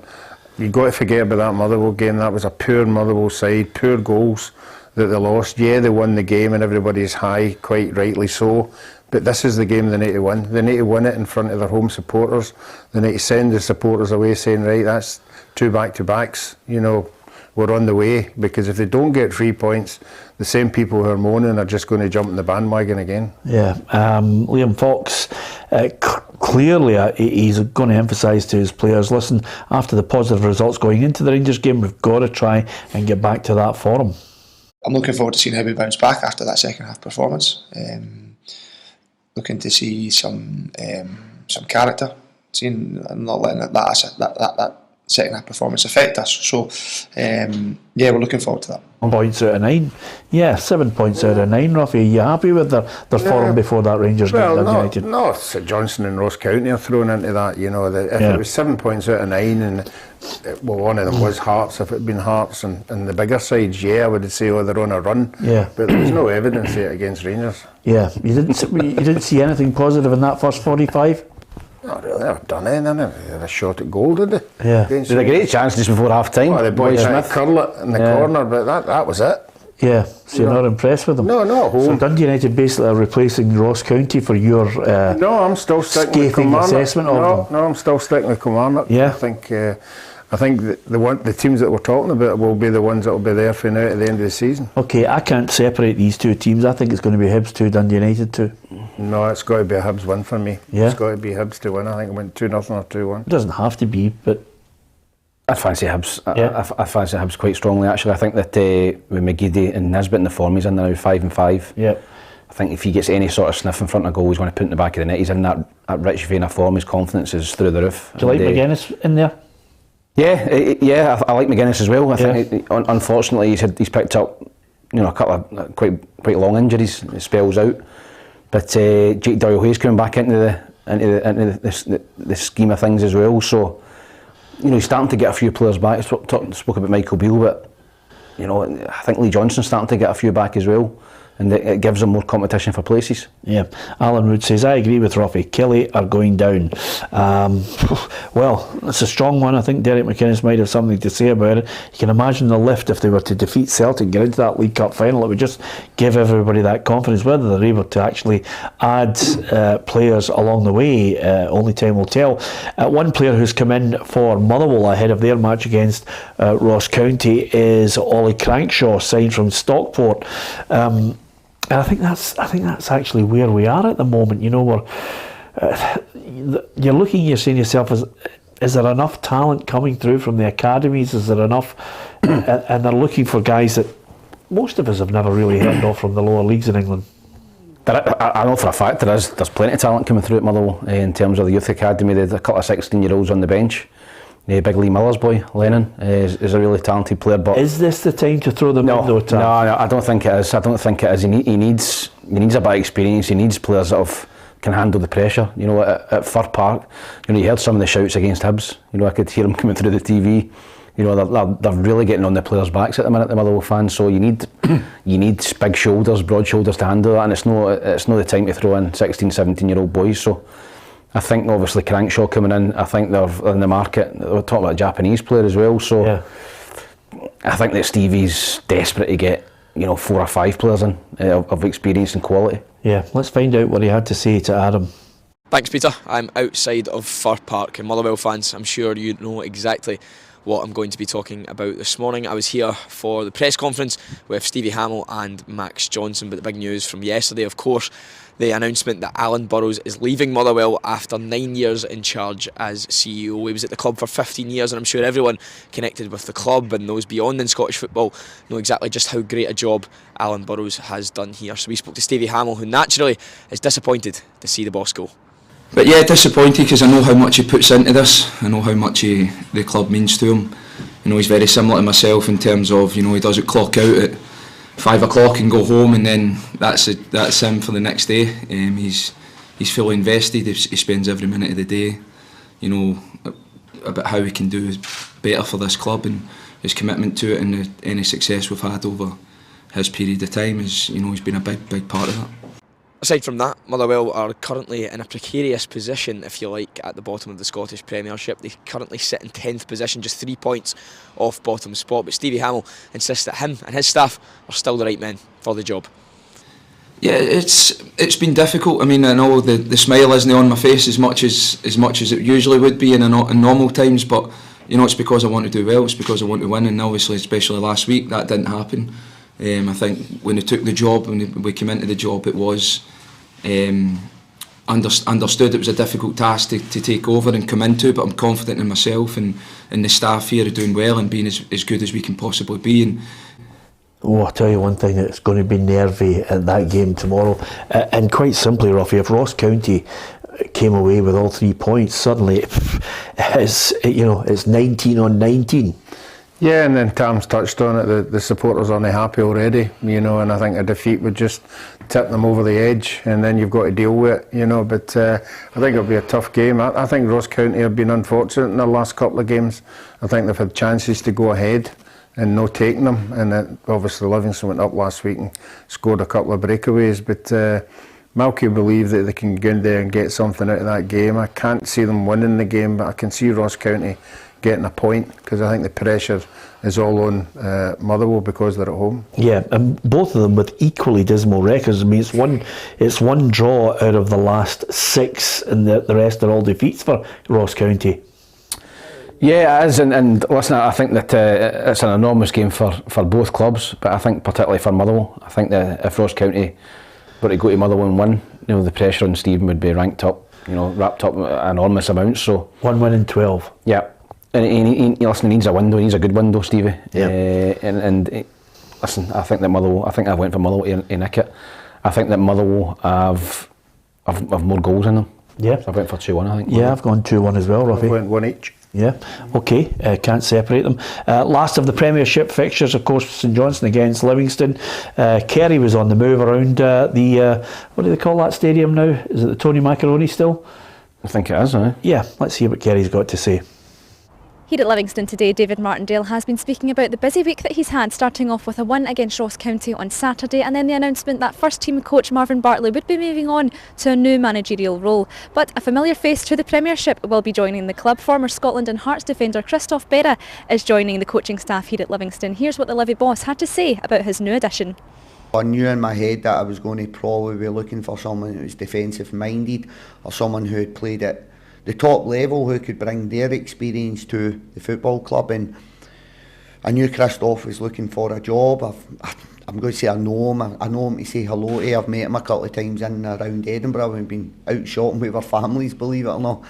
you've got to forget about that Motherwell game. That was a poor Motherwell side, poor goals that they lost. Yeah, they won the game and everybody's high, quite rightly so. But this is the game they need to win. They need to win it in front of their home supporters. They need to send the supporters away saying, right, that's 2 back-to-backs. You know, we're on the way. Because if they don't get 3 points, the same people who are moaning are just going to jump in the bandwagon again. Yeah, Liam Fox, clearly he's going to emphasise to his players, listen, after the positive results going into the Rangers game, we've got to try and get back to that form. I'm looking forward to seeing how we bounce back after that second half performance. Looking to see some character, seeing and not letting that second half performance affect us. So yeah, we're looking forward to that. 1 points out of 9. Yeah, 7 points out of 9, Ruffy. Are you happy with their form before that Rangers game? United? No, St Johnstone and Ross County are thrown into that. You know, if it was 7 points out of 9, and one of them was Hearts, if it had been Hearts and the bigger sides, yeah, I would say, oh, they're on a run. Yeah. But there's no evidence yet against Rangers. Yeah, you didn't see anything positive in that first 45? Not really, they've done anything. They had a shot at goal, did they? Yeah. They had a great chance just before half time. Oh, the boy tried to curl it in the corner, but that was it. Yeah, so you're not impressed with them? No, not home. So Dundee United basically are replacing Ross County for your no, I'm still sticking with Kilmarnock. Assessment of them. No, I'm still sticking with Kilmarnock. Yeah. I think the teams that we're talking about will be the ones that will be there for now at the end of the season. Okay, I can't separate these 2 teams. I think it's going to be Hibs 2, Dundee United 2. No, it's got to be a Hibs win for me. Yeah. It's got to be Hibs to win. I think it went 2-0 or 2-1. It doesn't have to be, but I'd fancy Hibs. Yeah. I fancy Hibs quite strongly, actually. I think that with McGeady and Nisbet in the form, he's in now 5-5. Yeah. I think if he gets any sort of sniff in front of goal, he's going to put it in the back of the net. He's in that rich vein of form. His confidence is through the roof. Do you like McGuinness in there? Yeah, I like McGuinness as well. I think unfortunately he's picked up, you know, a couple of quite long injuries, spells out. But Jake Doyle-Hayes coming back into the scheme of things as well. So, you know, he's starting to get a few players back. I spoke about Micheal Beale, but you know, I think Lee Johnson's starting to get a few back as well. and it gives them more competition for places. Yeah, Alan Wood says, I agree with Ruffy, Kelly are going down. Well, it's a strong one. I think Derek McInnes might have something to say about it. You can imagine the lift if they were to defeat Celtic and get into that League Cup final. It would just give everybody that confidence. Whether they're able to actually add players along the way, only time will tell. One player who's come in for Motherwell ahead of their match against Ross County is Ollie Crankshaw, signed from Stockport. And I think that's actually where we are at the moment. You know, you're looking, you're saying to yourself, is there enough talent coming through from the academies? Is there enough? And they're looking for guys that most of us have never really heard of from the lower leagues in England. I know for a fact there's plenty of talent coming through at Motherwell in terms of the youth academy. There's a couple of 16-year-olds on the bench. Big Lee Miller's boy, Lennon, is a really talented player. But is this the time to throw them in though, Tam? No, I don't think it is. I don't think it is. He needs a bit of experience. He needs players that can handle the pressure. You know, at Fir Park, you know, you heard some of the shouts against Hibs. You know, I could hear them coming through the TV. You know, they're really getting on the players' backs at the minute, the Motherwell fans. So you need big shoulders, broad shoulders to handle that, and it's no the time to throw in 16, 17-year-old boys. So I think obviously Crankshaw coming in, I think they're in the market. We're talking about a Japanese player as well, so yeah. I think that Stevie's desperate to get, you know, 4 or 5 players in of experience and quality. Yeah, let's find out what he had to say to Adam. Thanks, Peter. I'm outside of Fir Park, and Motherwell fans, I'm sure you know exactly what I'm going to be talking about this morning. I was here for the press conference with Stevie Hamill and Max Johnson, but the big news from yesterday, of course, the announcement that Alan Burrows is leaving Motherwell after 9 years in charge as CEO. He was at the club for 15 years, and I'm sure everyone connected with the club and those beyond in Scottish football know exactly just how great a job Alan Burrows has done here. So we spoke to Stevie Hamill, who naturally is disappointed to see the boss go. But yeah, disappointed because I know how much he puts into this. I know how much the club means to him. You know, he's very similar to myself in terms of, you know, he doesn't clock out at 5 o'clock and go home and then that's him for the next day. He's fully invested. He spends every minute of the day, you know, about how he can do better for this club, and his commitment to it, and any success we've had over his period of time is, you know, he's been a big part of that. Aside from that, Motherwell are currently in a precarious position, if you like, at the bottom of the Scottish Premiership. They currently sit in 10th position, just 3 points off bottom spot. But Stevie Hamill insists that him and his staff are still the right men for the job. Yeah, it's been difficult. I mean, I know the smile isn't on my face as much as it usually would be in normal times, but you know, it's because I want to do well. It's because I want to win, and obviously, especially last week, that didn't happen. I think when they took the job, when we came into the job, it was understood it was a difficult task to take over and come into, but I'm confident in myself and the staff here are doing well and being as good as we can possibly be. And I'll tell you one thing, it's going to be nervy at that game tomorrow. And quite simply, Ruffy, if Ross County came away with all 3 points, suddenly it's 19 on 19. Yeah, and then Tam's touched on it, the supporters aren't happy already, you know, and I think a defeat would just tip them over the edge, and then you've got to deal with it, you know, but I think it'll be a tough game. I think Ross County have been unfortunate in their last couple of games. I think they've had chances to go ahead and no taking them, and obviously Livingston went up last week and scored a couple of breakaways, but Micheal believe that they can go in there and get something out of that game. I can't see them winning the game, but I can see Ross County getting a point, because I think the pressure is all on Motherwell because they're at home. Yeah, and both of them with equally dismal records. I mean, it's one draw out of the last 6, and the rest are all defeats for Ross County. Yeah, it is, and listen, I think that it's an enormous game for both clubs, but I think particularly for Motherwell, I think that if Ross County were to go to Motherwell and win, you know, the pressure on Stephen would be wrapped up enormous amounts. So 1 win in 12. Yeah. And he needs a window. He needs a good window, Stevie. Yeah. Listen, I think that Motherwell. I think I went for Motherwell to nick it. I think that Motherwell have more goals in them. Yeah. So I went for 2-1. I think. Yeah, I've gone 2-1 as well, Ruffy. I went 1 each. Yeah. Okay. Can't separate them. Last of the Premiership fixtures, of course, St Johnstone against Livingston. Kerry was on the move around the what do they call that stadium now? Is it the Tony Macaroni still? I think it is. Yeah. Let's hear what Kerry's got to say. Here at Livingston today, David Martindale has been speaking about the busy week that he's had, starting off with a win against Ross County on Saturday, and then the announcement that first team coach Marvin Bartley would be moving on to a new managerial role. But a familiar face to the Premiership will be joining the club. Former Scotland and Hearts defender Christophe Berra is joining the coaching staff here at Livingston. Here's what the Livy boss had to say about his new addition. I knew in my head that I was going to probably be looking for someone who was defensive minded, or someone who had played at the top level, who could bring their experience to the football club. And I knew Christophe was looking for a job. I'm going to say I know him. I know him to say hello to. I've met him a couple of times in and around Edinburgh. We've been out shopping with our families, believe it or not.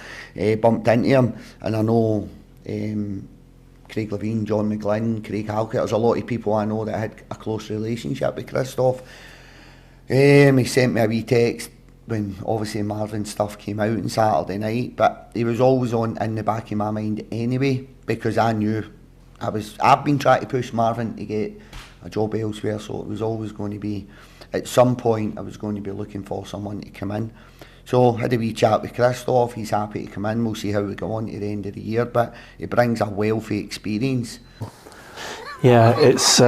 Bumped into him, and I know Craig Levine, John McGlynn, Craig Halkett. There's a lot of people I know that had a close relationship with Christophe. He sent me a wee text when obviously Marvin's stuff came out on Saturday night, but he was always on in the back of my mind anyway, because I knew I've been trying to push Marvin to get a job elsewhere, so it was always going to be, at some point I was going to be looking for someone to come in. So I had a wee chat with Christophe. He's happy to come in. We'll see how we go on to the end of the year, but he brings a wealth of experience. Yeah, it's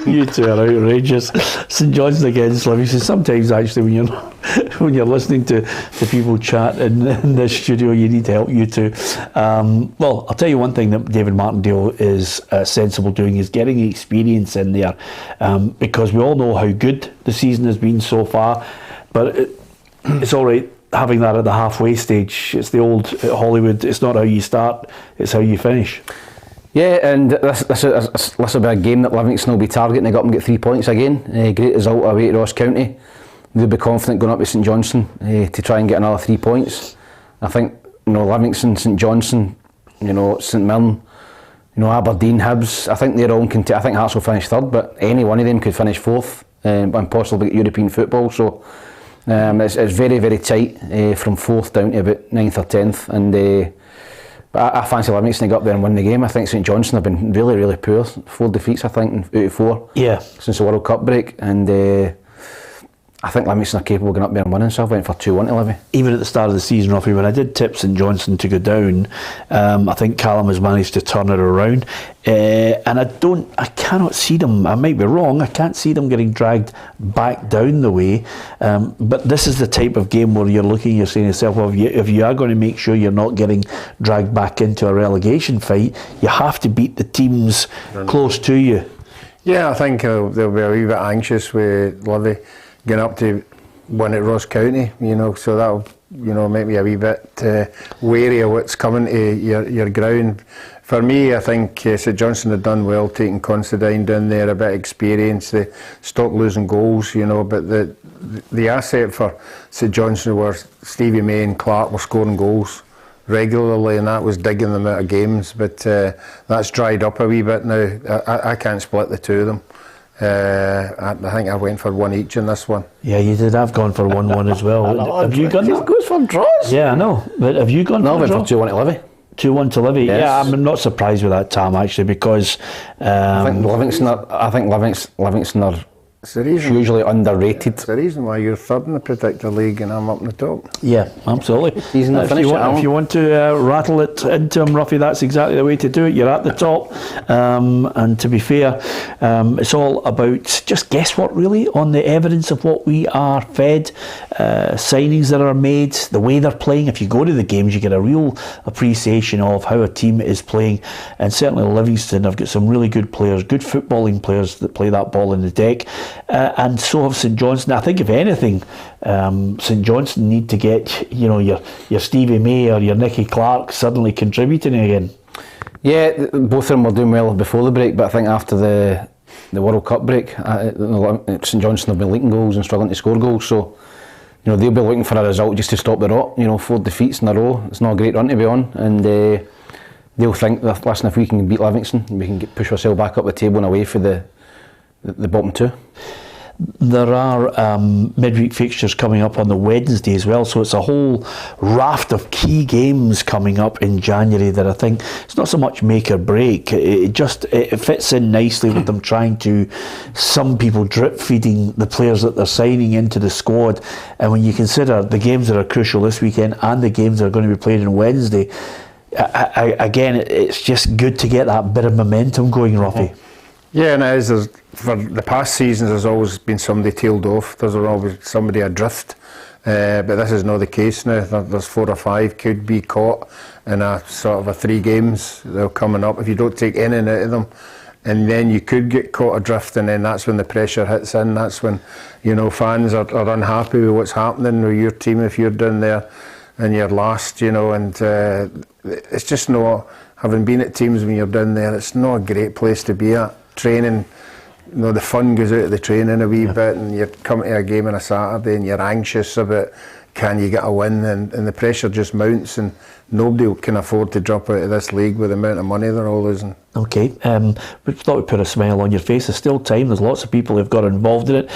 you two are outrageous. St John's against Livingston. Sometimes actually when you're listening to people chat in the studio, you need help, you two. Well, I'll tell you one thing that David Martindale is sensible doing is getting experience in there, because we all know how good the season has been so far, but it's all right having that at the halfway stage. It's the old Hollywood, it's not how you start, it's how you finish. Yeah, and this will be a game that Livingston will be targeting to go up and get 3 points again. Great result away to Ross County. They'll be confident going up to St Johnstone to try and get another 3 points. I think Livingston, St Johnstone, St Mirren, Aberdeen, Hibs. I think they're all I think Hearts will finish third, but any one of them could finish fourth and possibly get European football. So it's very, very tight from fourth down to about 9th or 10th, and. I fancy Livingston to go up there and win the game. I think St Johnstone have been really, really poor. 4 defeats, I think, out of 4 since the World Cup break. And I think Livingston are capable of going up there and winning, so I went for 2-1 to Livy. Even at the start of the season, Ruffy, when I did tip St Johnstone to go down, I think Callum has managed to turn it around. And I cannot see them, I might be wrong, I can't see them getting dragged back down the way. But this is the type of game where you're looking, you're saying to yourself, well, if you are going to make sure you're not getting dragged back into a relegation fight, you have to beat the teams close to you. Yeah, I think they'll be a wee bit anxious with Livy getting up to win at Ross County, so that'll make me a wee bit wary of what's coming to your ground. For me, I think St Johnstone have done well taking Considine down there, a bit of experience. They stopped losing goals, but the asset for St Johnstone were Stevie May and Clark were scoring goals regularly, and that was digging them out of games, but that's dried up a wee bit now. I can't split the two of them. I think I went for 1 each in this one. Yeah, you did. I've gone for 1-1 as well. Have you gone? It goes for draws. Yeah, I know. But have you gone? No, for I went for 2-1 to Livy. 2-1 to Livy. Yes. Yeah, I'm not surprised with that, Tam, actually, because I think Livingston are hugely underrated. It's the reason why you're third in the predictor league and I'm up in the top. Yeah, absolutely. If you want to rattle it into him, Ruffy, that's exactly the way to do it. You're at the top, and to be fair, it's all about just guesswork, really, on the evidence of what we are fed, signings that are made, the way they're playing. If you go to the games, you get a real appreciation of how a team is playing, and certainly Livingston have got some really good players, good footballing players that play that ball in the deck. And so have St Johnstone. I think if anything, St Johnstone need to get your Stevie May or your Nicky Clark suddenly contributing again. Yeah, both of them were doing well before the break, but I think after the World Cup break, St Johnstone have been leaking goals and struggling to score goals. So they'll be looking for a result just to stop the rot. 4 defeats in a row. It's not a great run to be on, and they'll think that, listen, if we can beat Livingston, we can push ourselves back up the table and away for the bottom 2. There are midweek fixtures coming up on the Wednesday as well, so it's a whole raft of key games coming up in January that I think it's not so much make or break. It fits in nicely with them trying to, some people drip feeding the players that they're signing into the squad, and when you consider the games that are crucial this weekend and the games that are going to be played on Wednesday, again, it's just good to get that bit of momentum going, Ruffy. Yeah, and it is. For the past seasons, there's always been somebody tailed off. There's always somebody adrift. But this is not the case now. There's 4 or 5 could be caught in a sort of a 3 games that are coming up. If you don't take anything out of them, and then you could get caught adrift, and then that's when the pressure hits in. That's when, fans are unhappy with what's happening with your team if you're down there and you're last, and it's just not, having been at teams when you're down there, it's not a great place to be at. Training, the fun goes out of the training a wee bit, and you come to a game on a Saturday and you're anxious about can you get a win, and the pressure just mounts, and nobody can afford to drop out of this league with the amount of money they're all losing. Okay, we thought we'd put a smile on your face. There's still time. There's lots of people who've got involved in it.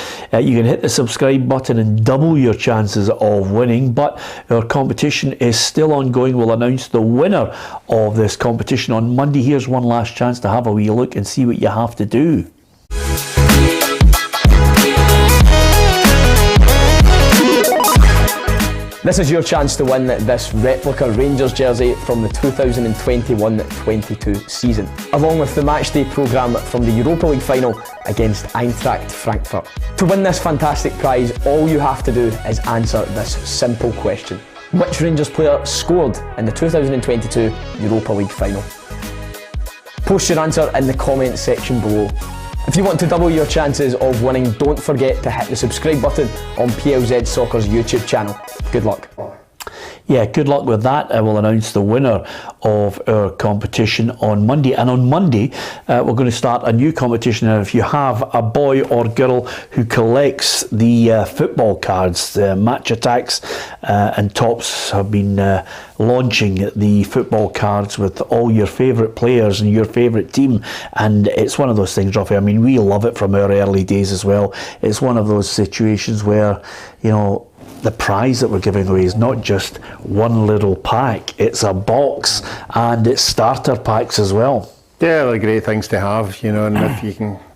You can hit the subscribe button and double your chances of winning, but our competition is still ongoing. We'll announce the winner of this competition on Monday. Here's one last chance to have a wee look and see what you have to do. This is your chance to win this replica Rangers jersey from the 2021-22 season, along with the matchday programme from the Europa League final against Eintracht Frankfurt. To win this fantastic prize, all you have to do is answer this simple question. Which Rangers player scored in the 2022 Europa League final? Post your answer in the comments section below. If you want to double your chances of winning, don't forget to hit the subscribe button on PLZ Soccer's YouTube channel. Good luck. Yeah, good luck with that. We'll announce the winner of our competition on Monday. And on Monday, we're going to start a new competition. And if you have a boy or girl who collects the football cards, Match Attacks and Tops have been launching the football cards with all your favourite players and your favourite team. And it's one of those things, Ruffy. I mean, we love it from our early days as well. It's one of those situations where, the prize that we're giving away is not just one little pack, it's a box, and it's starter packs as well. Yeah, they're great things to have, and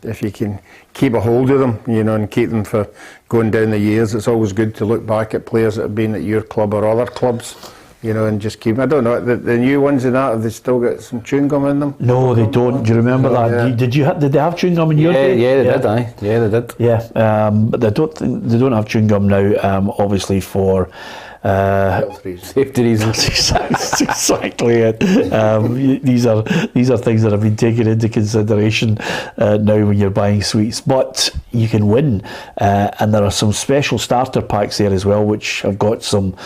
if you can keep a hold of them, and keep them for going down the years, it's always good to look back at players that have been at your club or other clubs, and just keep them. I don't know, the new ones and that, have they still got some chewing gum in them? No, they don't. Do you remember that? Yeah. Did they have chewing gum in your day? Yeah, they did. Yeah, they did. Yeah, but they don't have chewing gum now. Obviously for safety reasons. That's exactly it. These are things that have been taken into consideration now when you're buying sweets. But you can win, and there are some special starter packs there as well, which have got some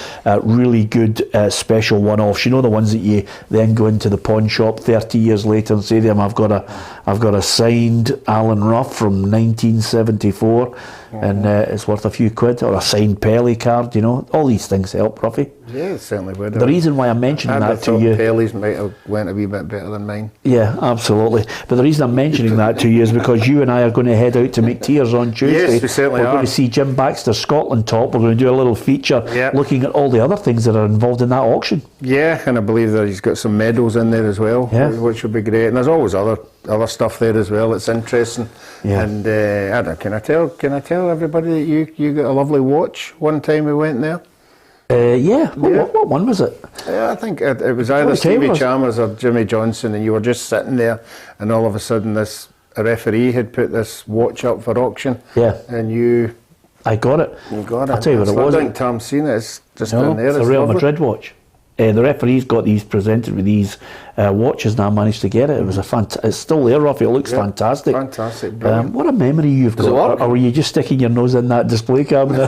really good special one-offs. The ones that you then go into the pawn shop 30 years later and say to them, I've got a signed Alan Rough from 1974, and it's worth a few quid, or a signed Pelly card. All these things help, Ruffy. Yeah, it certainly would. The reason why I'm mentioning that to you, Pelly's might have went a wee bit better than mine. Yeah, absolutely. But the reason I'm mentioning that to you is because you and I are going to head out to McTears on Tuesday. Yes, we certainly We're are. going to see Jim Baxter's Scotland top. We're going to do a little feature looking at all the other things that are involved in that auction. Yeah, and I believe that he's got some medals in there as well, which would be great. And there's always other stuff there as well. It's interesting. Yeah. And I don't know, can I tell everybody that you got a lovely watch one time we went there? What one was it? I think it was either Stevie Chalmers or Jimmy Johnson, and you were just sitting there, and all of a sudden a referee had put this watch up for auction. Yeah. And I got it. You got it. I'll tell you what it was. I think Tom's seen it. It's just down there. It's a Real Madrid watch. The referee's got these presented with these watches, and I managed to get it. It was it's still there, Ruffy. It looks fantastic. Fantastic. What a memory you've got. Or were you just sticking your nose in that display cabinet?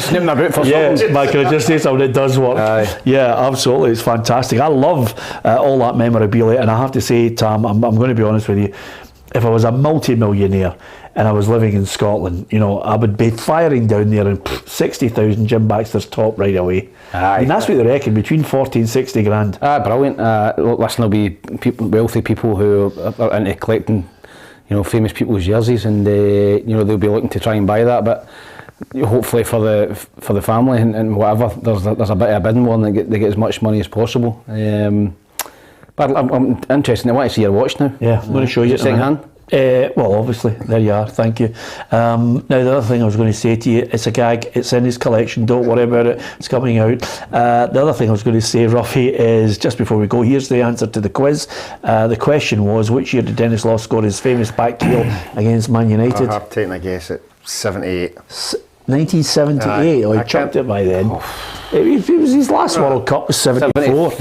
Sniffing about for something. Yeah, can I just say something? It does work. Aye. Yeah, absolutely. It's fantastic. I love all that memorabilia, and I have to say, Tam, I'm going to be honest with you. If I was a multi-millionaire and I was living in Scotland, I would be firing down there and 60,000 Jim Baxter's top right away. Aye. I mean, that's what they reckon, between 40 and 60 grand. Brilliant. Listen, there'll be wealthy people who are into collecting, famous people's jerseys, and they'll be looking to try and buy that. But hopefully for the family and whatever, there's a bit of a bidding war, and they get as much money as possible. But I'm interested. I want to see your watch now. Yeah, I'm going to show you. Second hand. Well, obviously, there you are, thank you. Now, the other thing I was going to say to you, it's a gag, it's in his collection, don't worry about it, it's coming out. The other thing I was going to say, Ruffy, is just before we go, here's the answer to the quiz. The question was, which year did Dennis Law score his famous back heel against Man United? I have taken a guess at 78. 1978, he chucked it by then. It was his last World Cup was 74.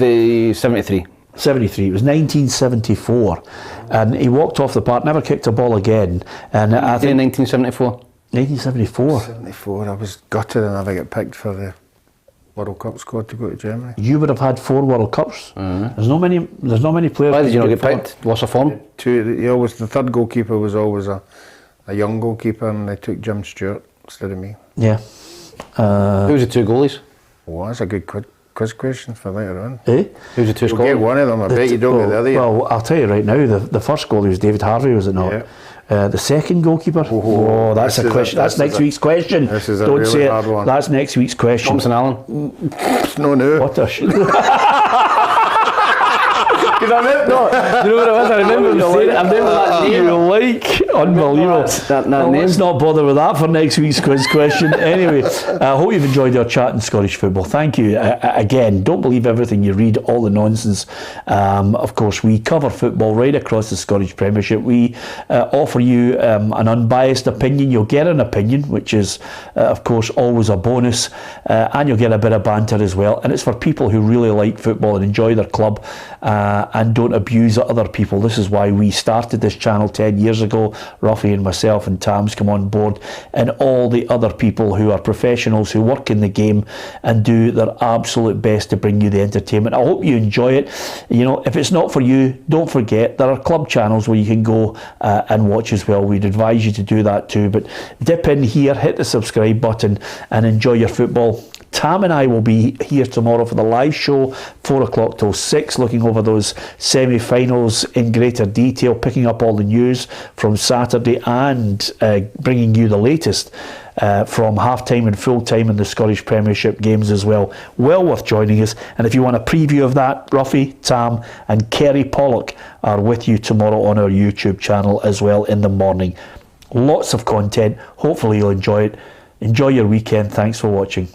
73. 73, it was 1974, and he walked off the park, never kicked a ball again. And I think 1974. 1974. 74. I was gutted I never got picked for the World Cup squad to go to Germany. You would have had 4 World Cups. There's not many players. Why did you not get picked? Loss of form? The third goalkeeper was always a young goalkeeper, and they took Jim Stewart instead of me. Yeah. Who was the 2 goalies? Oh, that's a good quiz question for later on. Who's the 2 You'll get one of them, I bet you don't get the other. Well, I'll tell you right now, the first goalie was David Harvey, was it not? Yeah. The second goalkeeper? That's a question. That's next week's question. This is a Don't really say hard one. That's next week's question. Thompson Allen? No. What a Because I remember, no, you know what it was? I remember him saying it. I remember that name. Unbelievable. That name. Let's not bother with that for next week's quiz question. Anyway, I hope you've enjoyed our chat in Scottish football. Thank you. Again, don't believe everything you read, all the nonsense. Of course, we cover football right across the Scottish Premiership. We offer you an unbiased opinion. You'll get an opinion, which is, of course, always a bonus. And you'll get a bit of banter as well. And it's for people who really like football and enjoy their club and don't abuse other people. This is why we started this channel 10 years ago. Ruffy and myself and Tam's come on board, and all the other people who are professionals who work in the game and do their absolute best to bring you the entertainment. I hope you enjoy it. You know, if it's not for you, don't forget there are club channels where you can go and watch as well. We'd advise you to do that too, but dip in here, hit the subscribe button and enjoy your football. Tam and I will be here tomorrow for the live show, 4 o'clock till 6, looking over those semi-finals in greater detail, picking up all the news from Saturday and bringing you the latest from half-time and full-time in the Scottish Premiership games as well. Well worth joining us. And if you want a preview of that, Ruffy, Tam and Kerry Pollock are with you tomorrow on our YouTube channel as well in the morning. Lots of content. Hopefully you'll enjoy it. Enjoy your weekend. Thanks for watching.